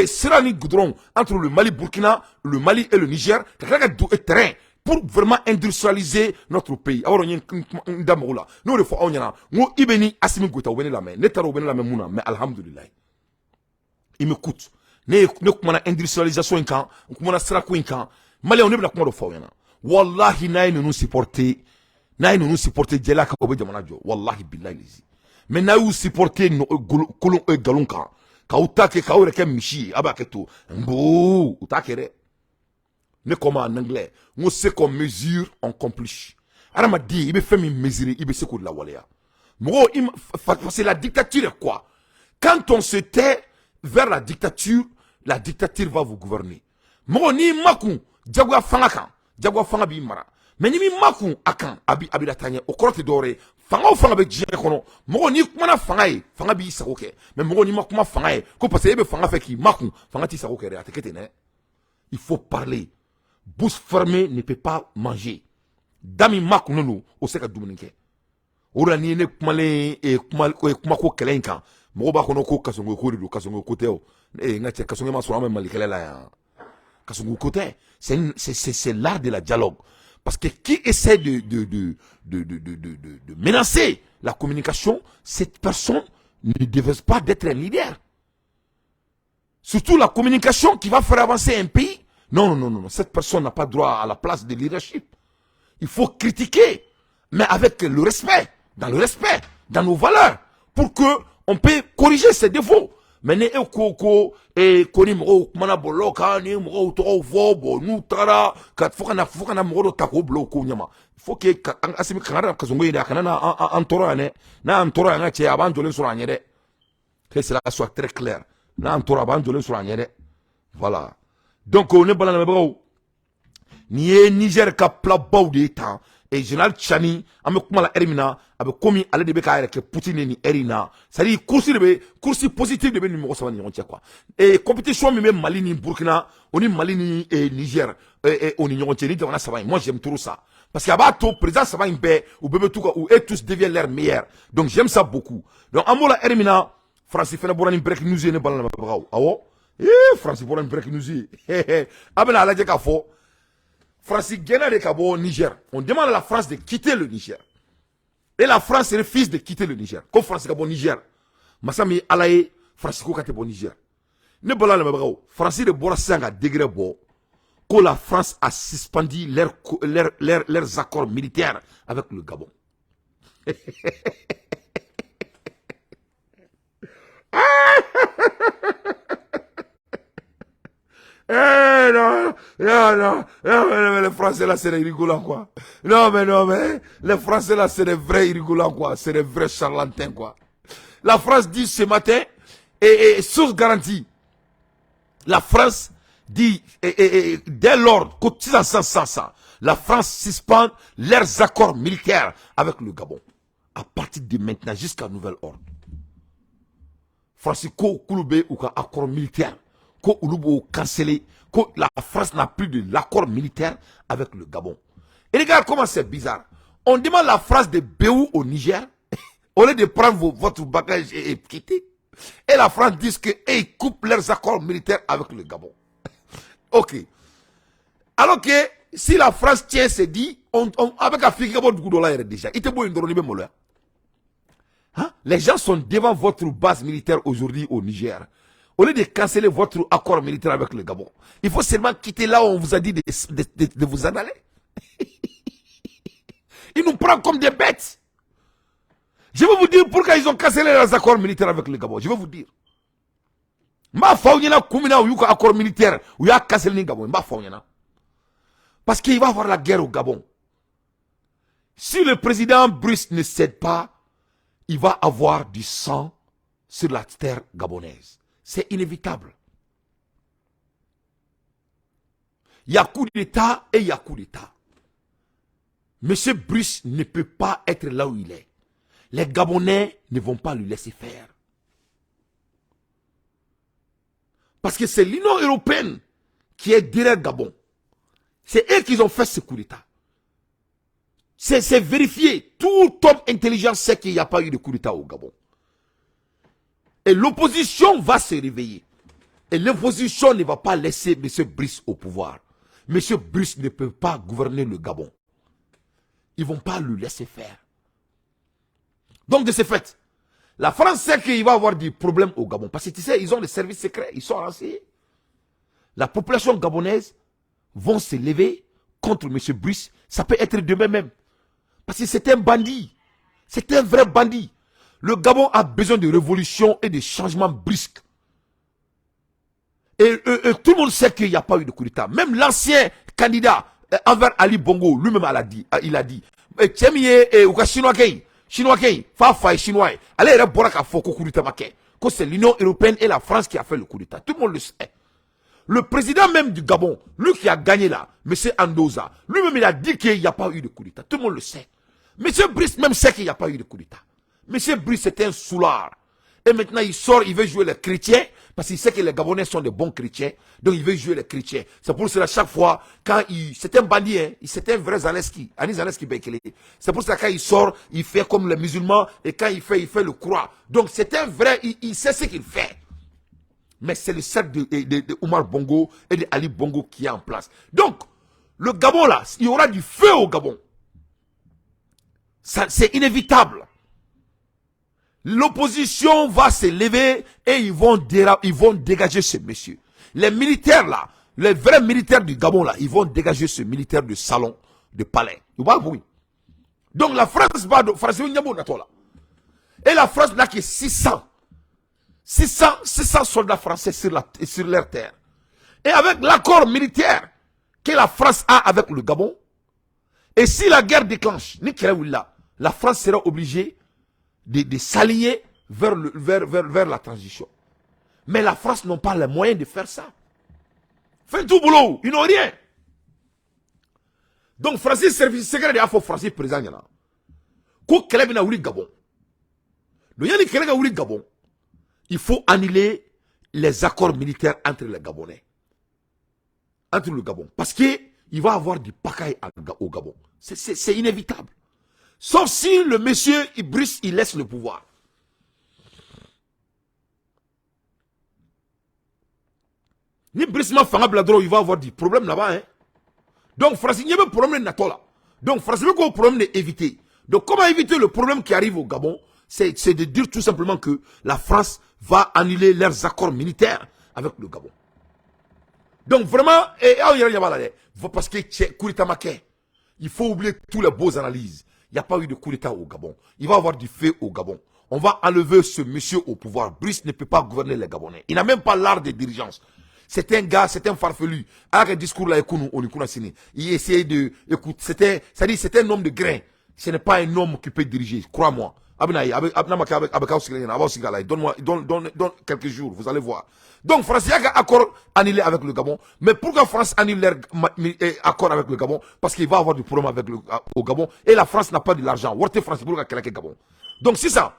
sera ni Goudron entre le Mali, Burkina, le Mali et le Niger, t'as terrain pour vraiment industrialiser notre pays. Alors on y a une dame là. Nous le fois on y a, nous ibeni asimi gota ou beni la main, netaro ou beni la main mouna, mais alhamdulillah. Il me coûte. Ne kumana industrialisation inkan, kumana sera ko inkan. Mali on est la kuma do fois on y a. Wallahi naï nous supporter Djela ka obe jamana jo wallahi billahi lizi mais naï supporter no kolon galon ka utake ka ore ke michi abaketo mbo utakere ne comme en anglais on sait qu'on mesure on complice arama di ibe fait mesurer ibe se ko de la walea mo c'est la dictature quoi quand on se tait vers la dictature va vous gouverner. Mo ni makun jagwa fanga kan, jagwa fanga bi mara. Mais ni mi makun akan abi la tanya o korte dore fanga fanga be jere kono. Mo ni kuma fanga e, fanga bi sa oké. Mais mo ni makuma fanga e, ko parce que fanga fait ki makun, fanga ti sa oké re atekete ne. Il faut parler. Bouche fermée ne peut pas manger. Dami makun no o se ka dumunike. Ora ni ne kumale e kuma ko kelen kan. Mo ba kono ko kasongo ko rido kasongo ko teo. Ngache kasongo ma so am malikele la ya. Kasongo ko te. C'est l'art de la dialogue. Parce que qui essaie de menacer la communication, cette personne ne devait pas d'être un leader. Surtout la communication qui va faire avancer un pays. Non. Cette personne n'a pas droit à la place de leadership. Il faut critiquer, mais avec le respect, dans nos valeurs, pour que on peut corriger ses défauts. Mais ne koko koni mro mana boloka ni mro to vobo nu tara kat fokana mro ta ko bloko nyama. Faut que asimi kanara kazongo ida kanana antoro ne na antoro nga che abanjole sur anyere. Que cela soit très clair. Na antoro abanjole sur anyere. Voilà. Donc on est balana mebro. Ni Niger ka pla baw de temps et général Chani ame kuma la ermina abe komi ale de be ka ke Poutine ni erina ça dit course positive de be numéro 7 ni on tient quoi et compétition même Mali ni Burkina on Mali ni Niger on ni on tient ni on a ça. Moi j'aime trop ça parce que abato président ça va imbe ou bebe tout ou et tous deviennent l'air meilleur donc j'aime ça beaucoup donc amola ermina France fait na borani break news ne balana brawo awo France borani break news abena ala je ka fo France gagne de Cabo au Niger. On demande à la France de quitter le Niger. Et la France refuse de quitter le Niger. Comme France Cabo Niger. Massami Alaye, France Cabo Niger. Ne bola le mabao. France de Borasanga degré bo. Que la France a suspendu leurs accords militaires avec le Gabon. Non, les Français là, c'est des rigolants, quoi. Non, mais, les Français là, c'est des vrais rigolants, quoi. C'est des vrais charlatans, quoi. La France dit ce matin, et source garantie, la France dit, dès lors, la France suspend leurs accords militaires avec le Gabon. À partir de maintenant, jusqu'à nouvel ordre. Francisco Kouloubé ou un accord militaire. Que cancellé, que la France n'a plus de l'accord militaire avec le Gabon. Et regarde comment c'est bizarre. On demande la France de Béou au Niger, au lieu de prendre votre bagage et quitter. Et la France dit qu'ils coupent leurs accords militaires avec le Gabon. Ok. Alors que si la France tient ses dit, avec Afrique, déjà. Les gens sont devant votre base militaire aujourd'hui au Niger. Au lieu de canceller votre accord militaire avec le Gabon, il faut seulement quitter là où on vous a dit de vous en aller. Ils nous prennent comme des bêtes. Je vais vous dire pourquoi ils ont cancellé les accords militaires avec le Gabon. Je vais vous dire. Accord militaire où il y a cancellé le Gabon. Parce qu'il va y avoir la guerre au Gabon. Si le président Brice ne cède pas, il va avoir du sang sur la terre gabonaise. C'est inévitable. Il y a coup d'État et il y a coup d'État. Monsieur Brice ne peut pas être là où il est. Les Gabonais ne vont pas lui laisser faire. Parce que c'est l'Union européenne qui est derrière Gabon. C'est eux qui ont fait ce coup d'État. C'est vérifié. Tout homme intelligent sait qu'il n'y a pas eu de coup d'État au Gabon. Et l'opposition va se réveiller. Et l'opposition ne va pas laisser M. Brice au pouvoir. M. Brice ne peut pas gouverner le Gabon. Ils ne vont pas le laisser faire. Donc de ce fait, la France sait qu'il va avoir des problèmes au Gabon. Parce que tu sais, ils ont des services secrets, ils sont renseignés. La population gabonaise vont se lever contre M. Brice. Ça peut être demain même. Parce que c'est un bandit. C'est un vrai bandit. Le Gabon a besoin de révolution et de changements brusques. Et tout le monde sait qu'il n'y a pas eu de coup d'État. Même l'ancien candidat Enver Ali Bongo, lui-même il a dit, chinois, fa chinois, allez, il y a un coup d'État. que c'est l'Union européenne et la France qui a fait le coup d'État. Tout le monde le sait. Le président même du Gabon, lui qui a gagné là, M. Andoza, lui-même il a dit qu'il n'y a pas eu de coup d'État. Tout le monde le sait. M. Brice même sait qu'il n'y a pas eu de coup d'État. M. Brice c'était un soulard. Et maintenant il sort, il veut jouer les chrétiens, parce qu'il sait que les Gabonais sont de bons chrétiens, donc il veut jouer les chrétiens. C'est pour cela chaque fois, quand c'est un bandit, hein, c'était un vrai Zaleski, Anis Zaleski Bekele. C'est pour ça quand il sort, il fait comme les musulmans, et quand il fait le croix. Donc c'est un vrai, il sait ce qu'il fait. Mais c'est le cercle de Omar Bongo et de Ali Bongo qui est en place. Donc, le Gabon là, il y aura du feu au Gabon. C'est inévitable. L'opposition va se lever et ils vont dégager ce monsieur. Les militaires là, les vrais militaires du Gabon là, ils vont dégager ce militaire de salon, de palais. Oui. Donc la France va de France, et la France n'a que 600 soldats français sur leur terre. Et avec l'accord militaire que la France a avec le Gabon, et si la guerre déclenche, la France sera obligée de s'aligner vers la transition. Mais la France n'a pas les moyens de faire ça. Fait tout boulot, ils n'ont rien. Donc Francis service secret de Afro Francis présent là. Ko kelebina wuli Gabon. Le yani kelega wuli Gabon. Il faut annuler les accords militaires entre les Gabonais. Entre le Gabon. Parce qu'il va y avoir du pagaille au Gabon. C'est inévitable. Sauf si le monsieur Brice, il laisse le pouvoir. Ni Brice m'a fait un bladro, il va avoir des problèmes là-bas. Hein? Donc, Francis, il y a un problème là. Donc, Francis, il y a un problème d'éviter. Donc, comment éviter le problème qui arrive au Gabon? C'est de dire tout simplement que la France va annuler leurs accords militaires avec le Gabon. Donc vraiment, parce que c'est coup d'État maquet. Il faut oublier tous les beaux analyses. Il n'y a pas eu de coup d'État au Gabon. Il va y avoir du feu au Gabon. On va enlever ce monsieur au pouvoir. Brice ne peut pas gouverner les Gabonais. Il n'a même pas l'art de dirigeance. C'est un gars, c'est un farfelu. Avec un discours là, il essayait de écouter. C'est un homme de grain. Ce n'est pas un homme qui peut diriger. Crois-moi. Donne-moi quelques jours, vous allez voir. Donc, France, il y a un accord annulé avec le Gabon. Mais pourquoi France annule leur accord avec le Gabon? Parce qu'il va avoir du problème avec au Gabon. Et la France n'a pas de l'argent. Gabon. Donc, c'est ça.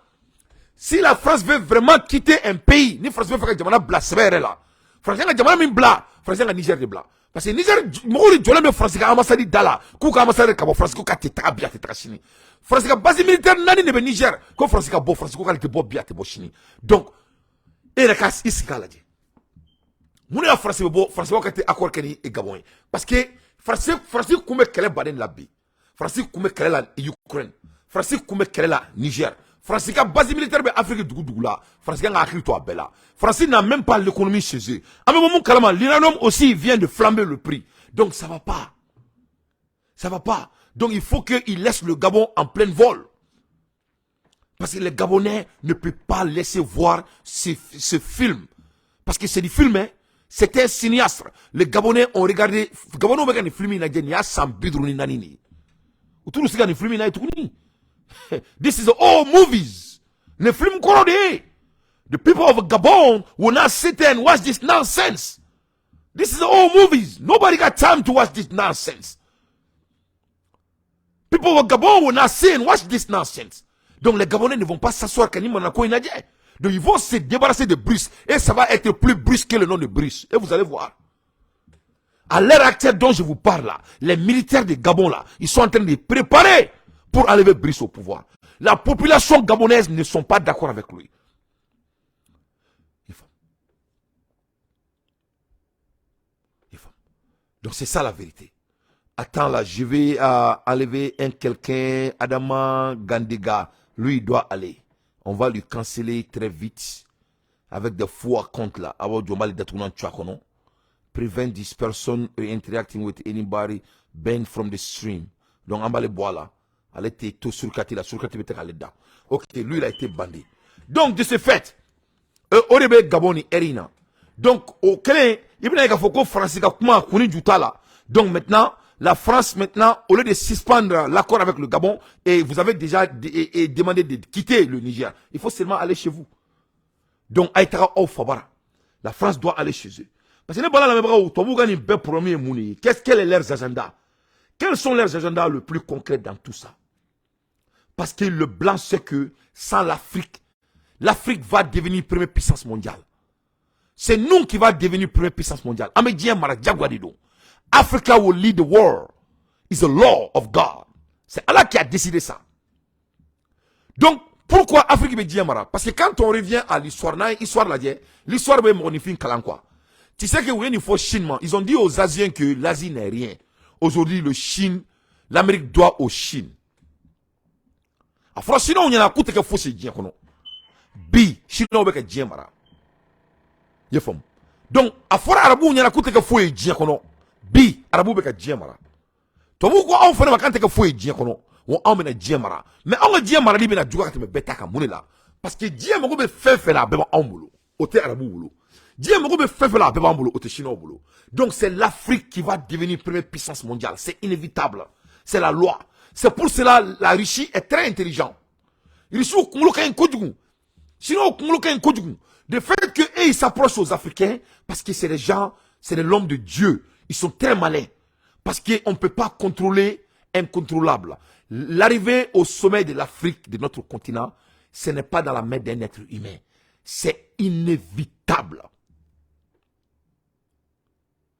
Si la France veut vraiment quitter un pays, ni France veut faire que blasphère là. France a France a Niger de blanc. Parce que Niger, France a ambassade d'Ala. Kouka ambassade Kabo, France a bien chini. France a base militaire nani ne Niger. Ko France a bo France a bo bien te bo chini. Donc, et la casse ici kaladi. Mouni a France bo France a accord keni et Gabon. Parce que France koume kele baden la bi. France koume kele la Ukraine. France koume kele la Niger. France a base militaire de Afrique du là. France a écrit toi bella. France n'a même pas l'économie chez eux. À un moment carrément, l'Iranum aussi vient de flamber le prix. Donc ça va pas. Ça va pas. Donc il faut qu'il laisse le Gabon en plein vol. Parce que les Gabonais ne peuvent pas laisser voir ce film. Parce que c'est du film, hein. C'était un cinéaste. Les Gabonais ont regardé. Les Gabonais ont regardé le film, il y a Sambidrouni Nanini. Autour de ce film, il y a tout. This is all movies. Le film corrodé. The people of Gabon will not sit there and watch this nonsense. This is all movies. Nobody got time to watch this nonsense. People of Gabon will not sit and watch this nonsense. Donc les Gabonais ne vont pas s'asseoir quand ils Donc ils vont se débarrasser de Brice. Et ça va être plus Brice que le nom de Brice. Et vous allez voir. À l'heure actuelle dont je vous parle là, les militaires de Gabon là, ils sont en train de préparer pour enlever Brice au pouvoir. La population gabonaise ne sont pas d'accord avec lui. Donc c'est ça la vérité. Attends là, je vais enlever quelqu'un, Adama Gandega. Lui, il doit aller. On va lui canceller très vite. Avec des faux comptes là. Prevent this person interacting with anybody banned from the stream. Donc on va le boire là. Elle était tout surcatée là. Surcatée peut-être aller dedans. Ok, lui il a été bandé. Donc de ce fait, Orebe Gaboni Erina. Donc au clé, il y a un français donc maintenant, la France, maintenant, au lieu de suspendre l'accord avec le Gabon, et vous avez déjà demandé de quitter le Niger, il faut seulement aller chez vous. Donc, Aïtara au Fabara. La France doit aller chez eux. Parce que les balles, quel est leurs agendas? Quels sont leurs agendas le plus concrets dans tout ça? Parce que le blanc sait que sans l'Afrique, l'Afrique va devenir première puissance mondiale. C'est nous qui va devenir première puissance mondiale. Africa will lead the world. It's a law of God. C'est Allah qui a décidé ça. Donc, pourquoi Afrique veut dire Mara? Parce que quand on revient à l'histoire, l'histoire veut magnifier quoi. Tu sais que il faut Chine, ils ont dit aux Asiens que l'Asie n'est rien. Aujourd'hui, l'Amérique doit aux Chine. Alors, sinon, on y a un coup de faut se dire qu'on Bi, Chine, on veut que dire Mara. Donc, à fora arabu, on y a un coup de faut dire qu'on Bi, arabu veut que dire Mara. To pourquoi on fait quand que faut dire qu'on on mena diamara mais on dit diamara li bena djuga kateme beta ka munela parce que diamara go be fefe la beba ambulo ote arabu bulo diamara go be fefe la beba ambulo ote chinois bulo. Donc c'est l'Afrique qui va devenir première puissance mondiale, c'est inévitable, c'est la loi. C'est pour cela la Russie est très intelligente. Russie au Congo kan kodjugu sinon au Congo kan kodjugu de fait que ils s'approchent aux Africains parce que c'est des gens, c'est de l'homme de Dieu, ils sont très malins parce qu'on ne peut pas contrôler incontrôlable. L'arrivée au sommet de l'Afrique, de notre continent, ce n'est pas dans la main d'un être humain. C'est inévitable.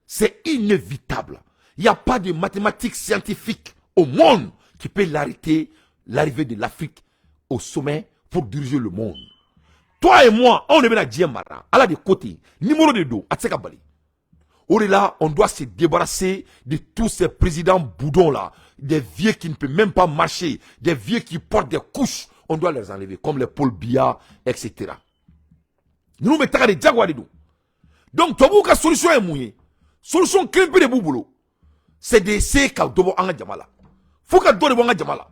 C'est inévitable. Il n'y a pas de mathématiques scientifiques au monde qui peut l'arrêter, l'arrivée de l'Afrique au sommet pour diriger le monde. Toi et moi, on est bien à Diamara, à la de côté, numéro de dos, à Tsekabali. Au-delà, on doit se débarrasser de tous ces présidents boudons là, des vieux qui ne peuvent même pas marcher, des vieux qui portent des couches, on doit les enlever, comme les Paul Biya, etc. Nous mettons des diagois de nous. Donc, tu as solution est mouillée. Solution qui est de boulot. C'est d'essayer qu'à dobo anga jamala. Faut qu'à dobo anga jamala.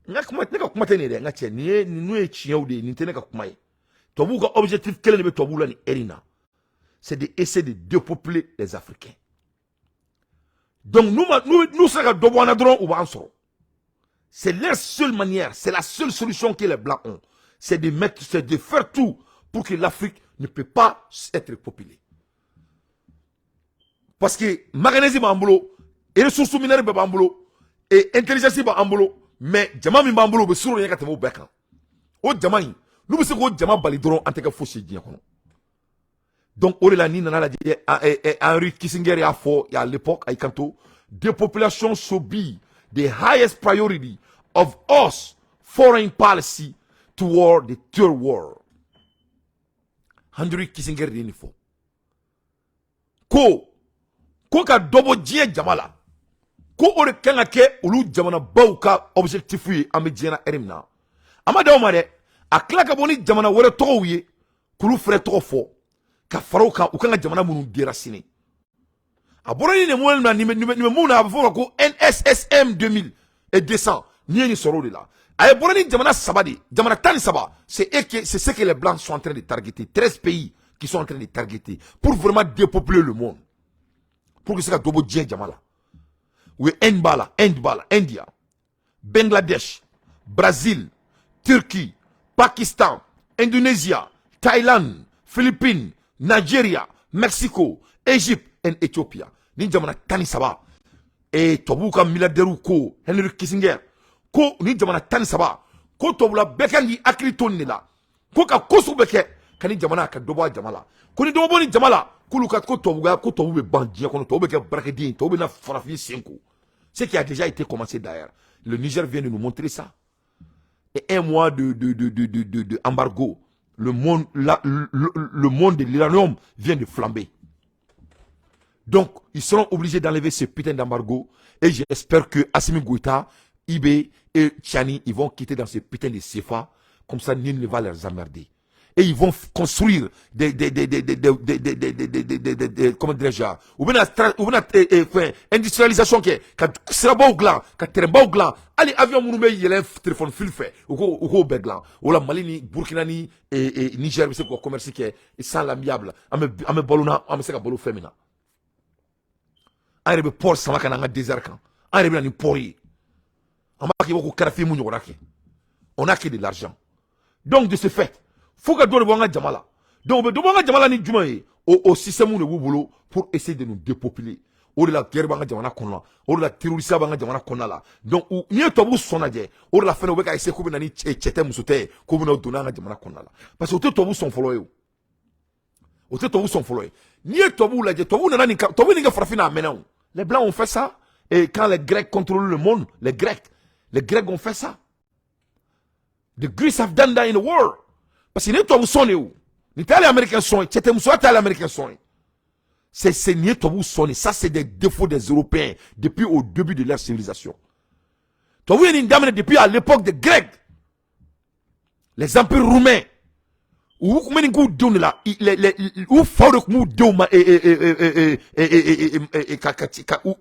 N'a comment tenir, n'a tient, ni nous et chien ou des, ni tenir qu'à kumaye. Tu as objectif, quel est le tu as ni erina. C'est d'essayer de dépeupler les Africains. Donc nous sommes c'est la seule manière, c'est la seule solution que les Blancs ont. C'est de faire tout pour que l'Afrique ne peut pas être populée. Parce que maganésie bambolo, et ressources minérales bambolo, et intelligence bambolo, mais jama mi bambolo be suru yaka temo beka. O jama yi, nous se ko jama balidron en tant que fausse dia kono. Donc, Henry Kissinger a fait à l'époque, à Ikanto, the population should be the highest priority of us foreign policy toward the third world. Henry Kissinger dit il faut. Ko ka dobo dien jamala. Ko ore kenga ke ulu jamana bauka objectif yi amediana erimna. Amada omare akla ka boni jamana wore to wiye kulu frère to fo. Ka faroka ukanga jamana munu déraciner. A borani ne mo na ni muna fo ko NSSM 2200 ni soro de là. A borani jamana sabadi, jamana tani saba, c'est ce que les blancs sont en train de targeter, 13 pays qui sont en train de targeter pour vraiment dépeupler le monde. Pour que ça dobo dien jamala. Oui Ndbala, India, Bangladesh, Brésil, Turquie, Pakistan, Indonésie, Thaïlande, Philippines, Nigeria, Mexico, Egypte et Éthiopie. Ni jamana tani saba. Et tobuka milliardaire ko Henry Kissinger. Ko ni jamana tani saba. Ko tobula bekandi akriton ni la. Ko ka kosu beke kani jamana ka dobo jamala. Ko ni dobo ni jamala. Kuluka ko tobuga ko tobube bandie ko tobu beke brakedi tobu na farafi 5. Ce qui a déjà été commencé d'ailleurs. Le Niger vient de nous montrer ça. Et un mois de embargo. Le monde de l'uranium vient de flamber. Donc, ils seront obligés d'enlever ce putain d'embargo. Et j'espère que Assimi Goïta, Ibé et Tchani, ils vont quitter dans ce putain de CFA. Comme ça, nul ne va les emmerder. Et ils vont construire comment dirais-je, ou bien industrialisation qui sera bon au gland, qui est bon au gland. Allez, avion mounoume, il y a un téléphone fil fait, ou au beglan, ou la Malini, Burkina et Niger, c'est quoi, commerce qui est sans l'amiable, ame bolona, ame seka bolo féminin. Arrebe port sama kananga désert kan. Arrebe na ni pori. Amaki woko karafi mounyo rake. On a que de l'argent. Donc de ce fait, faut que Dore Wanga Jamala. Donc be do nga jamana ni juma yi au système de boulot pour essayer de nous dépopuler. O de la guerre banga jamana konna, o de la terrorisme banga jamana konna la. Donc ni to bu sonaje, o de la fene o be ka essayer ko be nani chete musote ko be no dona nga jamana konna la. Parce que o te to bu son follow yo. O te to bu son follow. Ni to bu la je to bu nani to bu ni nga frafina menon. Les blancs ont fait ça et quand les Grecs contrôlent le monde, les Grecs ont fait ça. The Greeks have done that in the world. Parce que ni to bu sonne yo. Ni tali américain sonne, chete musote tali américain sonne. C'est nier Tobou sonné. Ça, c'est des défauts des Européens depuis au début de leur civilisation. Tobou est une dame depuis à l'époque des Grecs. Les empires roumains. Où vous donne là, où faut que vous donne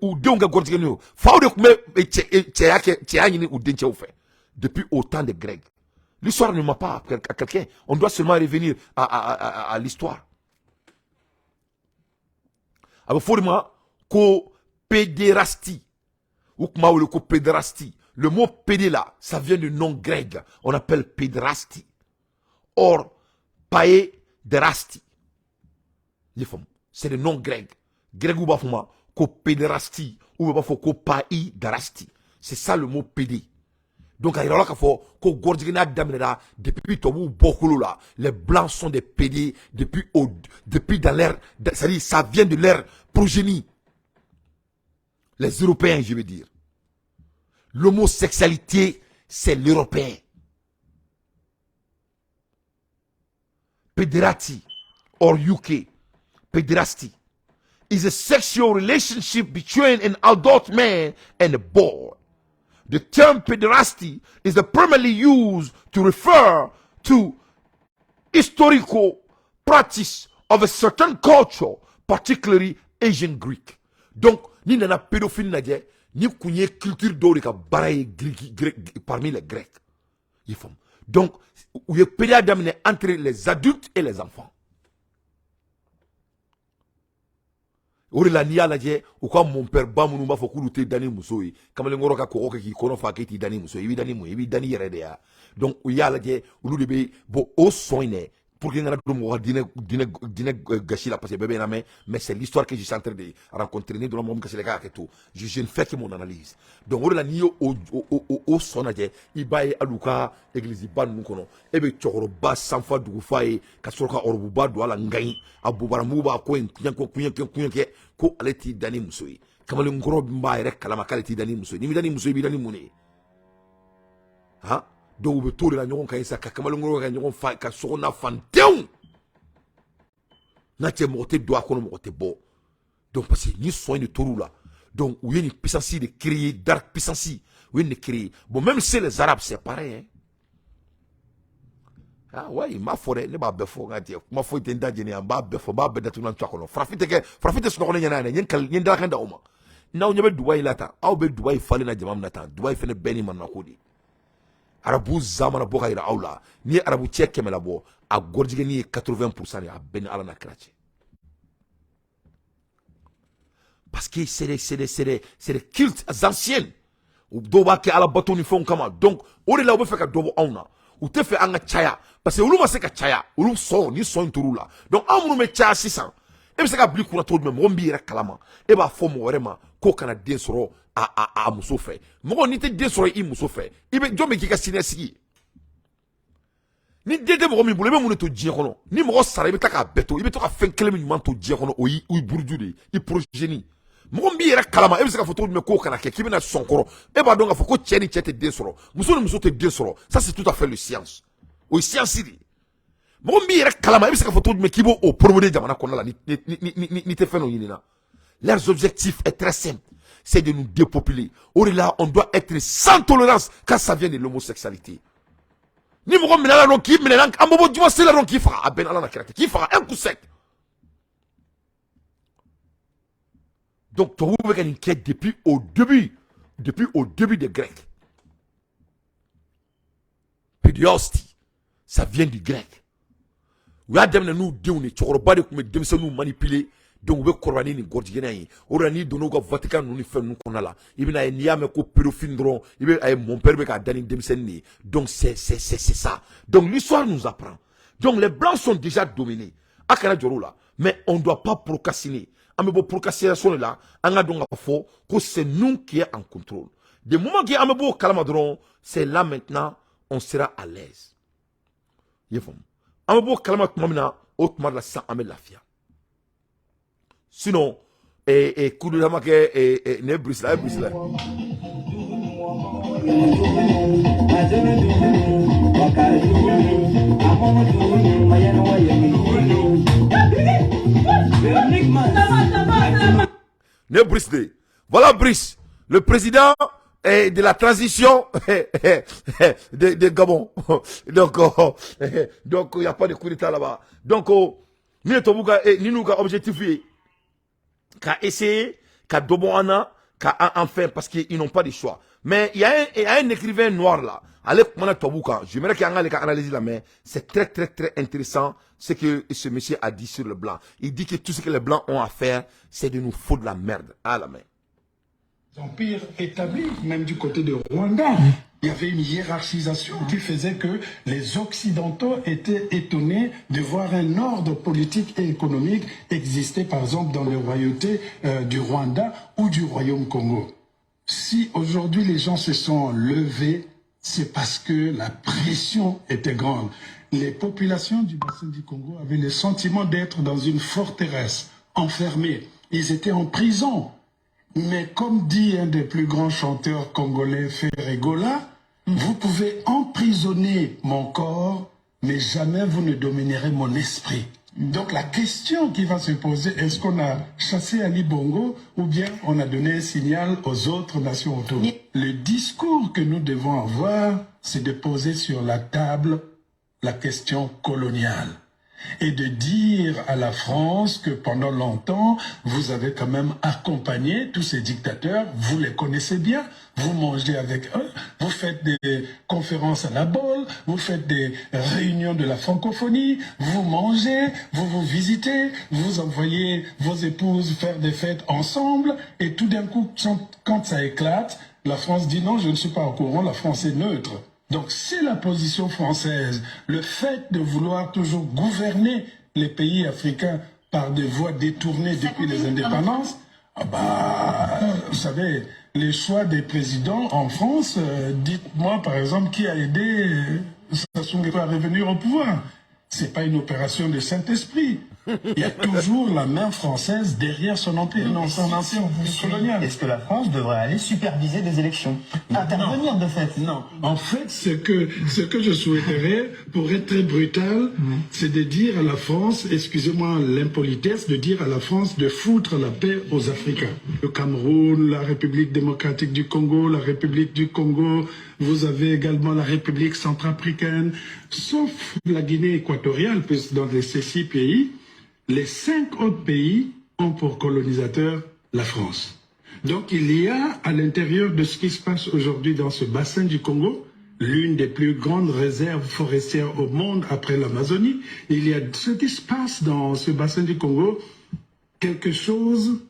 ou donne gordigeno. Faut que vous depuis autant de Grecs. L'histoire ne m'a pas à quelqu'un. On doit seulement revenir à l'histoire. Il faut ko pédérastie ou ko pédérastie. Le mot pédé là, ça vient du nom grec. On appelle pédérastie. Or, paé derasti. C'est le nom grec. Grec ou bafuma ko pédérastie ou bafo ko paé derasti. C'est ça le mot pédé. Donc, il y a ko gordigena damnera depuis tobu bokulu là. Les blancs sont des pédés depuis dans l'air, c'est-à-dire ça vient de l'air progénie. Les Européens, je veux dire. L'homosexualité, c'est l'Européen. Pederasty, or UK, pederasty, is a sexual relationship between an adult man and a boy. The term pederasty is primarily used to refer to historical practice of a certain culture, particularly Asian Greek. Donc, ni nana pédophile nadje, ni kounye culture d'orika baraye parmi les Grecs. Donc, il y a pédadamine entre les adultes et les enfants. Orila ni ala je ou quoi mon père bamunu ba fokulu te dani musoyi kamale ngoro ka ko ki kono fa ke ti dani musoyi bi dani yere de ya donc ou yala je ulu de be bo o soine pour que ngana dum wa dine gashi la parce que bébé na mais c'est l'histoire que je suis en train de rencontrer ni dans mon que c'est les gars que tout je ne fais que mon analyse donc orila ni o sona je ibaye aluka église ban mu kono ebe chokoro ba sanfa dugu faye ka soka orbu ba do ala ngai abubara mu ba ko kunyanke ko aleti dani musoyi kamale ngoro mba yere kalama kaleti dani musoyi ni dani musoyi bi dani muni ha do be tour la ñon kay sa kamale ngoro ka ñon fa ka sona fantew na te moté do akono moté bo donc parce que ni soin de tour là donc où il y a une puissance de créer dark puissance où il créer bon même si les arabes c'est pareil hein. Ah ouais, ma forêt, ne ba befo ngati ma foi tenda jeni amba befo ba be datu nan twakono frafite so ko nyana ne nyen dala kan da uma naw nyabe dubai lata aw be dubai fale na jamam nata dubai fene beni man nakodi arabu zamana boka ira awla ni arabu cheke mela bo a gorjige ni 80% ya beni ala na krache parce que c'est des cultes anciens ou doba ke ala bato ni fon kama donc ori la be feka dobo awna ou te fait anga chaya parce que olu ma se ka chaya olu so ni so nturu la donc amunu me chaya 600 e be se ka bli kuna to me mo mbi re kalama e ba fo mo vraiment ko kana den soro a muso fe mo ni te den soro I muso fe ibe jo me kika sinesigi ni dede mo mi bule be mu to djie kono ni mo sara ibe ta ka beto ibe to ka fen kele mi man to djie kono o burju de I progénie mo mbi re kalama e be se ka photo me ko kana ke ki be na sonkoro e ba donga fo ko cheni chete den soro muso te den soro ça c'est tout à fait le science o science di mo mbi re kalama e be se ka photo me ki bo o promener jamana kono la ni te feno yinina leurs objectifs est très simple c'est de nous dépopuler là on doit être sans tolérance quand ça vient de l'homosexualité ni mo mina la ki mina an ambo juma c'est la ki fa ben ala na kirate ki fa un coup sec. Donc, tu as une quête depuis au début des Grecs. Pédiostie, ça vient du grec. Nous avons dit que nous manipuler, donc nous avons dit que nous avons donné au Vatican, nous avons fait là. Il y a un pédophile, il y a mon père qui a donné des donc c'est ça. Donc l'histoire nous apprend. Donc les blancs sont déjà dominés. Mais on ne doit pas procrastiner. Procrastination là, c'est nous qui est en contrôle. Du moment que Amebo Kalamadron, c'est là maintenant, on sera à l'aise. Amebo Kalamadron, autrement la sang amel la fia. Sinon, coup de la maque, ne brise là. Ne Brice. Voilà Brice, le président de la transition de Gabon. Donc, il n'y a pas de coup d'état là-bas. Donc, nous avons objectif qu'à essayer, qu'à Dobouana, qu'à enfin, parce qu'ils n'ont pas de choix. Mais il y a un écrivain noir là. Allez, j'aimerais qu'il y ait un analyse là, mais c'est très, très, très intéressant ce que ce monsieur a dit sur le blanc. Il dit que tout ce que les blancs ont à faire, c'est de nous foutre de la merde à la main. Empire établi, même du côté de Rwanda, il y avait une hiérarchisation qui faisait que les Occidentaux étaient étonnés de voir un ordre politique et économique exister, par exemple, dans les royautés du Rwanda ou du Royaume Congo. Si aujourd'hui les gens se sont levés, c'est parce que la pression était grande. Les populations du bassin du Congo avaient le sentiment d'être dans une forteresse, enfermés. Ils étaient en prison. Mais comme dit un des plus grands chanteurs congolais, Ferregola, vous pouvez emprisonner mon corps, mais jamais vous ne dominerez mon esprit. Donc la question qui va se poser, est-ce qu'on a chassé Ali Bongo ou bien on a donné un signal aux autres nations autour? Le discours que nous devons avoir, c'est de poser sur la table la question coloniale. Et de dire à la France que pendant longtemps, vous avez quand même accompagné tous ces dictateurs, vous les connaissez bien, vous mangez avec eux, vous faites des conférences à la Baule, vous faites des réunions de la francophonie, vous mangez, vous vous visitez, vous envoyez vos épouses faire des fêtes ensemble, et tout d'un coup, quand ça éclate, la France dit non, je ne suis pas au courant, la France est neutre. Donc c'est la position française, le fait de vouloir toujours gouverner les pays africains par des voies détournées depuis les indépendances. Vous savez, les choix des présidents en France, dites-moi par exemple qui a aidé Sassou Nguesso à revenir au pouvoir. C'est pas une opération de Saint-Esprit. Il y a toujours la main française derrière son empire, son ancien colonial. Est-ce que la France devrait aller superviser des élections? Intervenir de fait? Non. En fait, ce que je souhaiterais, pour être très brutal, c'est de dire à la France, excusez-moi l'impolitesse, de dire à la France de foutre la paix aux Africains. Le Cameroun, la République démocratique du Congo, la République du Congo, vous avez également la République centrafricaine, sauf la Guinée équatoriale, puisque dans ces 6 pays, les 5 autres pays ont pour colonisateur la France. Donc il y a à l'intérieur de ce qui se passe aujourd'hui dans ce bassin du Congo, l'une des plus grandes réserves forestières au monde après l'Amazonie, il y a ce qui se passe dans ce bassin du Congo, quelque chose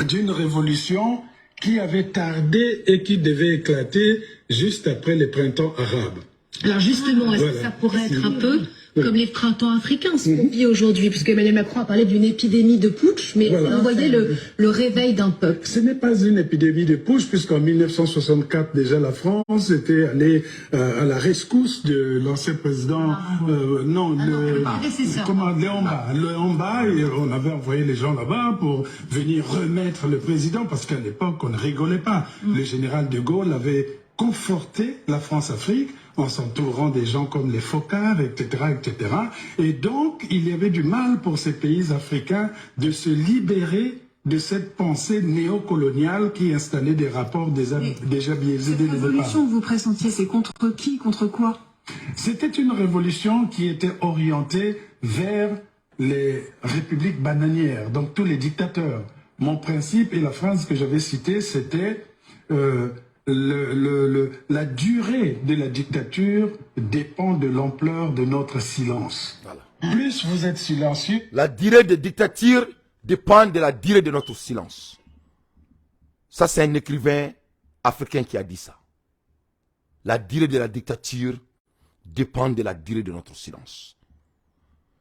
d'une révolution qui avait tardé et qui devait éclater juste après les printemps arabes. Alors justement, est-ce que ça pourrait être un peu comme les printemps africains, ce qu'on vit aujourd'hui, puisque Emmanuel Macron a parlé d'une épidémie de putsch, mais vous voyez le réveil d'un peuple. Ce n'est pas une épidémie de putsch, puisqu'en 1964, déjà, la France était allée à la rescousse de l'ancien président, Léomba, et on avait envoyé les gens là-bas pour venir remettre le président, parce qu'à l'époque, on ne rigolait pas. Le général de Gaulle avait conforté la France-Afrique en s'entourant des gens comme les Focard, etc., etc. Et donc, il y avait du mal pour ces pays africains de se libérer de cette pensée néocoloniale qui installait des rapports déjà biaisés dès le départ. Cette révolution que vous pressentiez, c'est contre qui, contre quoi? C'était une révolution qui était orientée vers les républiques bananières, donc tous les dictateurs. Mon principe et la phrase que j'avais citée, c'était la durée de la dictature dépend de l'ampleur de notre silence. Voilà. Plus vous êtes silencieux... La durée de dictature dépend de la durée de notre silence. Ça, c'est un écrivain africain qui a dit ça. La durée de la dictature dépend de la durée de notre silence.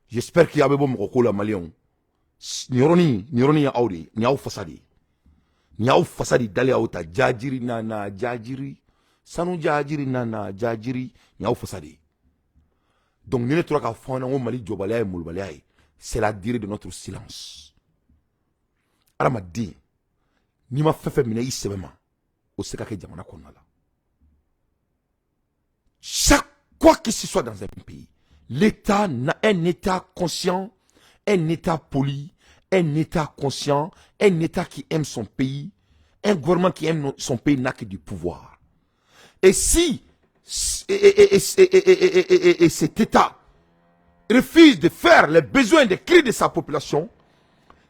J'espère qu'il y a bon moko la malien. Nironi ya audi, ni au fasadi. Ni au fasadi dali auta jajiri na jajiri. Sanu jajiri na jajiri, ni au fasadi. Donc ni ne tora ka fona o mali jobalay mulbalay. C'est la durée de notre silence. Aramadi ni ma fefe mina isebema o seka ke jamana konala. Chaque quoi que ce soit dans un pays, l'État n'a un État conscient, un État poli, un État conscient, un État qui aime son pays, un gouvernement qui aime son pays n'a que du pouvoir. Et si cet État refuse de faire les besoins des cris de sa population,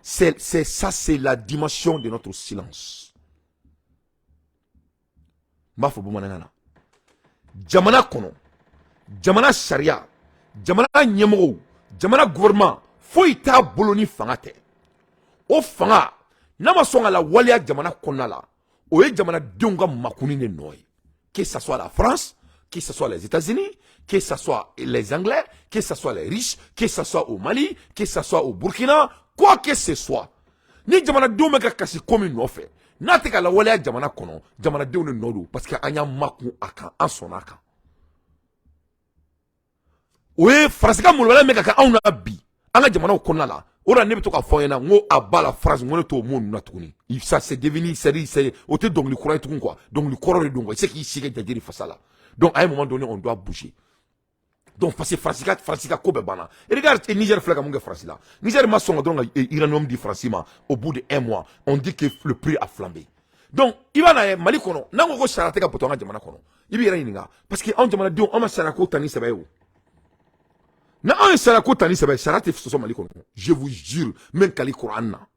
c'est la dimension de notre silence. Mafo bumanana. Jamana kono, jamana sharia, jamana nyemoro, jamana gouvernement, faut ita boloni fangate. O fanga, nama songa la walia jamana konala, oye jamana dionga makuni ne noy. Que ce soit la France, que ce soit les États-Unis, que ce soit les Anglais, que ce soit les riches, que ce soit au Mali, que ce soit au Burkina, quoi que ce soit. Ni jamana dionga ka kasi komi no fait. Nate ka la walia jamana kono, jamana dionga nodo, parce que anya maku akan, an son akan. Oye, Fransika mulwala meka ka auna bi, anga jamana konala. Ora ne beto ka foyena ngo abala phrase ngo to mon na tukuni. Ça c'est devenu c'est au te donc le courant tout quoi. Donc le courant de donc c'est qui sigue de dire face là. Donc à un moment donné on doit bouger. Donc parce que Fransika ko be bana. Et regarde Niger flaga mon France là. Niger ma son donc iranium di Francima au bout de 1 mois, on dit que le prix a flambé. Donc il va na Mali kono, nango ko charate ka potonga jamana kono. Ibi ira ninga parce que on jamana dio on ma charako tani sebayo. Na un sarako tani sebe sarate so mali kono. Je vous jure, men kali Qur'an na.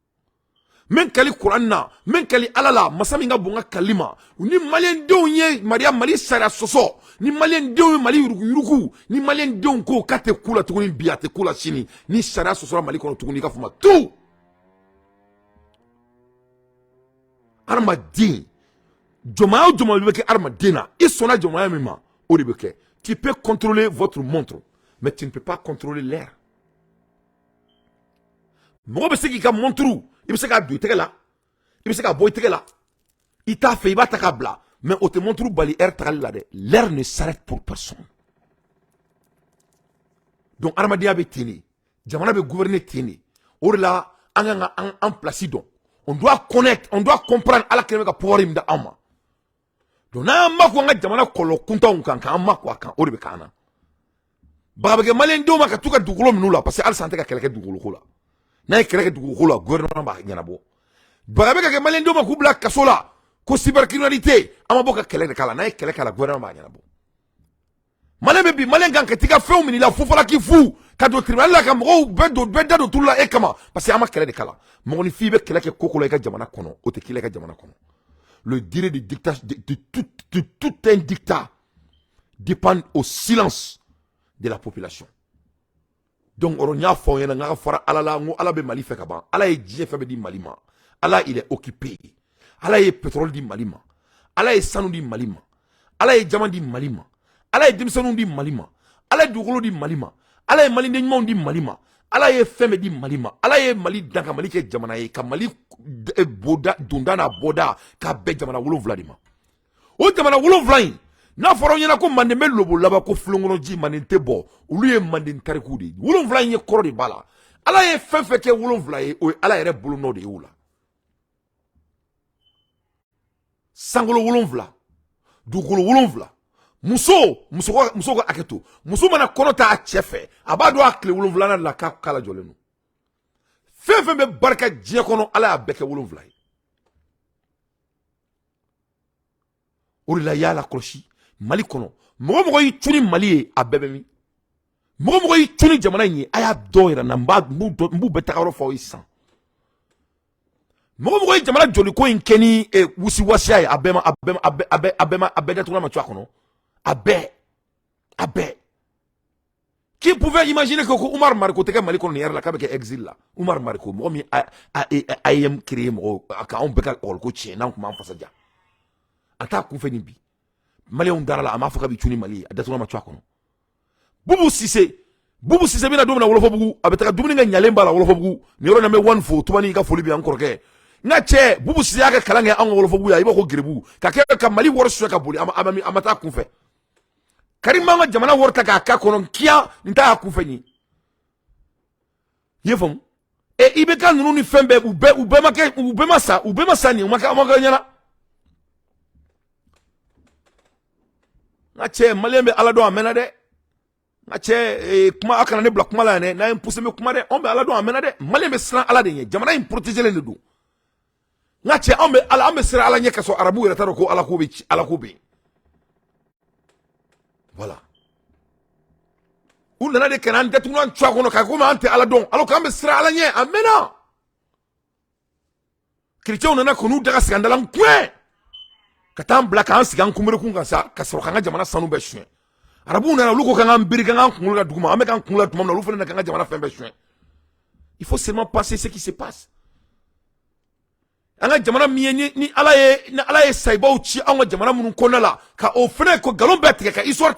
Men kali Qur'an na, men kali alala, masaminga bunga kalima. Ni malien de nye Maria Mali sara soso. Ni malien de Mali yuruku, ni malien de ko kate kula tukuni biate kula chini. Ni sara soso mali kono tukuni ka fuma tout. Armadin. Jomao beke armadina. Et sona jomao mima. Oribeke. Tu peux contrôler votre montre. Mais tu ne peux pas contrôler l'air. Moi, je sais qu'il y a mon trou. Il sait qu'il y a deux là. Il sait qu'il y a boy là. Il t'a fait, il va t'accabler. Mais au te montre bali air là. L'air ne s'arrête pour personne. Donc, Armadia be tini. Jamana be gouverner tini. Or là, en place donc. On doit connaître, on doit comprendre à la clé de pouvoir imda ama. Donc, na mako nga jamana kolo kunta unkanka amako akan. Or be kana. Babake malien do maka tuka dugulo minula parce que al santé ka keleke dugulo kola na keleke dugulo kola gouvernement ba nyana bo babake ka malien do maka bla kasola ko cybercriminalité amaboka keleke kala na keleke la gouvernement ba nyana bo malien bi malien ganka tika feu minila fofala ki fu ka do tribunal la ka mo bedda do tulla e kama parce que ama keleke kala mo ni fibe keleke kokola ka jamana kono o te keleke jamana kono le durée de dictat de tout un dictat dépend au silence de la population. Donc, on y a fait un fara ala ngo ala be mali fekaba. Ala e djie febe di malima. Ala il est occupé. Ala e pétrole di malima. Ala e sanu di malima. Ala e diamant di malima. Ala e dimsanu di malima. Ala e dugolo di malima. Ala e mali ndemon di malima. Ala e feme di malima. Ala e mali danka mali ke jamana e ka mali boda dundana boda ka be jamana wolo vladima. O jamana wolo vlain. Na foro nyana ko mandembe lobo laba ko flongono ji manente bo ulu ye manden tariku de wulon vla nye koro de bala ala ye fenfe ke wulon vla ye o ala yere bulu no de ula sangolo wulon vla dugolo wulon vla muso ko aketo muso mana kono ta chefe abado akle wulon vla na la ka kala jolenu fenfe be barka je kono ala beke wulon vla o la ya la kroshi Mali kono mogo yi tuni Mali a bebe mi mogo yi tuni jamana yi aya doira na mbu betakaro fo isan mogo yi jamana joli ko inkeni wusi wasi ay abema abeda tuna matwa kono abe qui pouvait imaginer que Oumar Mariko teke Mali kono yera la ka be exil la Oumar Mariko mo mi ayem créer mo ka on beka ko chena ko man fasaja ata ku feni bi Mali on dara la ama foka bi tuni Mali adatuna matwa kono Boubou Cissé Boubou Cissé bina domina wolofobugu abetaka dumuni nga nyalemba la wolofobugu ni yoro na me one fo tubani ka foli bi encore ke nga che Boubou Cissé aka kalange an wolofobugu ya iba ko gerebu ka ke ka mali wor so ka boli amata kunfe Karim Manga jamana wor ta ka kono kia nta kunfe ni yefom e ibe kan nunu ni fembe ube masa ni maka nyana nga che malembe ala do amena de ngache kuma akana ne bla kuma la ne na impose me kuma de on be ala do amena de mali be sran ala de jamana im protéger le do ngache on be ala am be sran ala nye kaso arabu re taro ko ala ko be voilà ou nana de kanan de tunan twa ko no ka ko ma ante ala don alo ka am be sran ala nye amena chrétien nana ko nu daga skandala nkwe katam bla kan sigan kumere kun kan sa ka so kan jamana sanu be chien arabu na luko kan ambiri kan kunula duguma ame kan kunula tumam na lufana kan jamana fembe chien il faut seulement passer ce qui se passe anga jamana mieni ni alaye saiba uchi anga jamana munun konala ka ofre ko galon betre ka histoire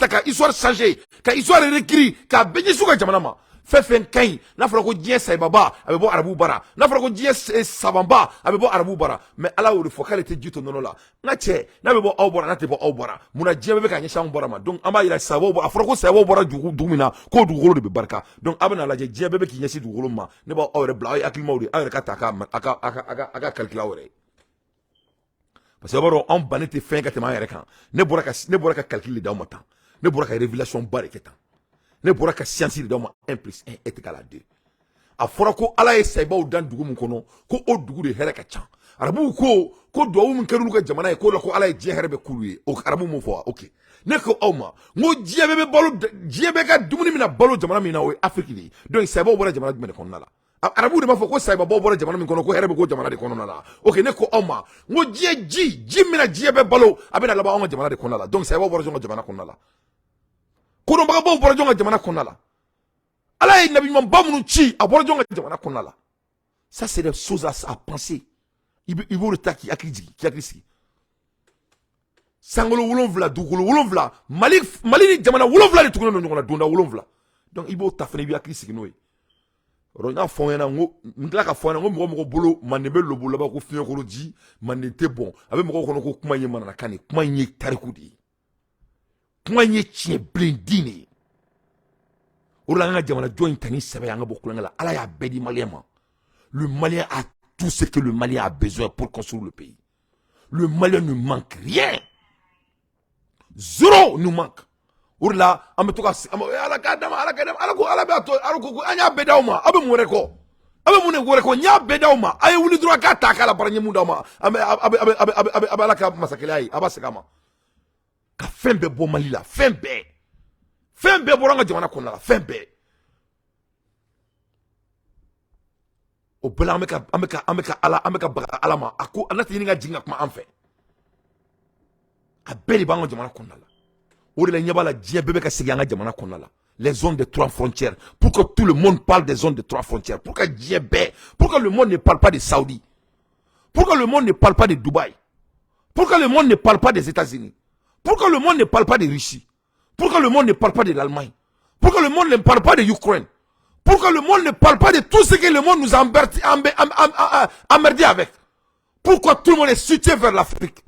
changer ka histoire réécrit ka beji suka jamana ma fefen kain na fara ko die saiba ba abebo arabu bara na fara ko die sabamba abebo arabu bara mais ala wo focalité dito nono la na che na bebo awbora na tebo awbora muna die bebe ka nyesha awbora ma donc amba ila sabo afara ko sabo bora dumina ko dugolo de be barka donc abana la die bebe ki nyesi dugolo ma ne ba awre bla ay akil mawri ay ka taka aka calculer awre parce que baro on banete fin ka tema yere kan ne bora ka calculer da mo temps ne bora ka révélation bare ketan ne bora ka science de dama 1 + 1 est égal à 2 a fora ko ala e saiba o dan dugu mun kono ko o dugu de here ka chan arabu ko do mun kanu ka jamana e ko la ko ala e je here be kuluye o arabu mo fo okay ne ko awma ngo jiebe be balo jiebe ka dumuni mina balo jamana mina o afrique ni donc saiba o bora jamana me kono la arabu de ma fo ko saiba bo bora jamana min kono ko here be ko jamana de kono la okay ne ko awma ngo ji mina jiebe balo abena la ba o jamana de kono la donc saiba o bora jamana kono la kono baga bo bora jonga jamana konala ala nabi man bamunu chi a bora jonga jamana konala ça c'est des choses à penser il veut le taki akiji qui akrisi sangolo wolonvla dugolo wolonvla mali ni jamana wolonvla de tukuno no ngona donda wolonvla donc il veut tafene bi akrisi kinoy rona fonyana ngo ndla ka fonyana ngo mo bolo manebe lobo laba ko fiyo ko di manete bon abe mo ko ko kuma yema na kani kuma nyi tarikudi kuma nye chie blindini ola nga jamana join tani sebe nga bokula ngala ala ya bedi malien. Le malien a tout ce que le malien a besoin pour construire le pays. Le malien ne manque rien. Zéro nous manque. Ola ametoka ala kadama ala beato ko anya bedauma abe mureko nya bedauma ay wuli droit ka takala baranye mundama abe ala ka masakelai abasekama ka fembe bo malila fembe boranga jamana konala fembe o bela ameka alama ako anati ninga jinga kuma anfe a beli bango jamana konala o de la nyabala die bebe ka siganga jamana konala les zones de 3 frontières pour que tout le monde parle des zones de 3 frontières pour que le monde ne parle pas des Saoudis, pour que le monde ne parle pas de Dubaï, pour que le monde ne parle pas des États-Unis, pour que le monde ne parle pas de Russie, pour que le monde ne parle pas de l'Allemagne, pour que le monde ne parle pas de l'Ukraine, pour que le monde ne parle pas de tout ce que le monde nous a emmerdé avec. Pourquoi tout le monde est soutien vers l'Afrique?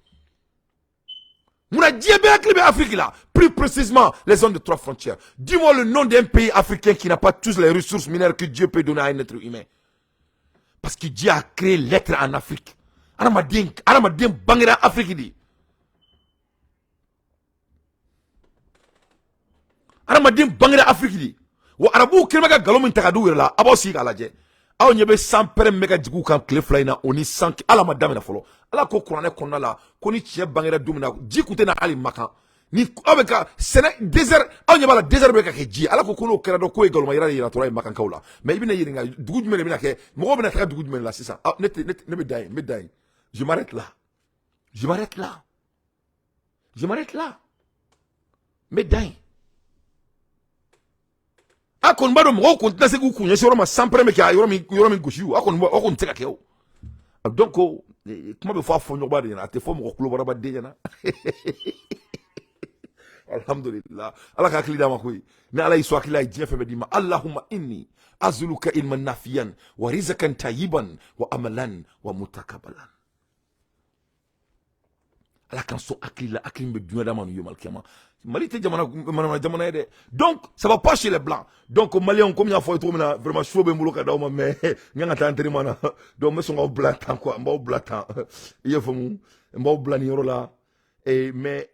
Plus précisément, les zones de 3 frontières. Dis-moi le nom d'un pays africain qui n'a pas toutes les ressources minérales que Dieu peut donner à un être humain. Parce que Dieu a créé l'être en Afrique. Aramadien Bangera Afrique. Aramadien Bangera Afrique. Wa arabu kirmaga galom takadu la abosi galaje aw nyebe sampere mega jigu kan kleflaina oni sank ala madame na folo ala ko qur'ane konna la ko ni tie bangera dumina jikute na ali makan ni abeka sene désert aw nyeba la désert be ka ke ji ala ko kono kera do ko e galoma yira yira to ray makan kawla mais ibina yiringa dugu jumene bina ke mo bina taka dugu jumene la c'est ça net me dai je m'arrête là me dai akon bado mo ko ntase ku kunya soro ma sampre me ka yoro mi goshiu akon nteka keo donc kuma be fa fonyo ba de na te fo mo ko lo bara ba de na alhamdulillah ala ka hakili dama koy ni ala yiso hakili ay diɲɛ fɛn bɛɛ d'i ma allahumma inni azuluka ilman nafiyan wa rizqan tayyiban wa amalan wa mutakabalan ala kan so hakili la hakili bɛ duɲɛ dama no yomal kiyama Mali tɛ jamana ye dɛ donc ça va pas chez les blancs donc Maliens comme y'a fɔ cogo min na vraiment cheveux bɛ n bolo ka d'aw ma mais n kan ka taa entraînement na donc n bɛ sɔn k'aw bila tan quoi n b'aw bila tan i y'a faamu n b'aw bila nin yɔrɔ la mais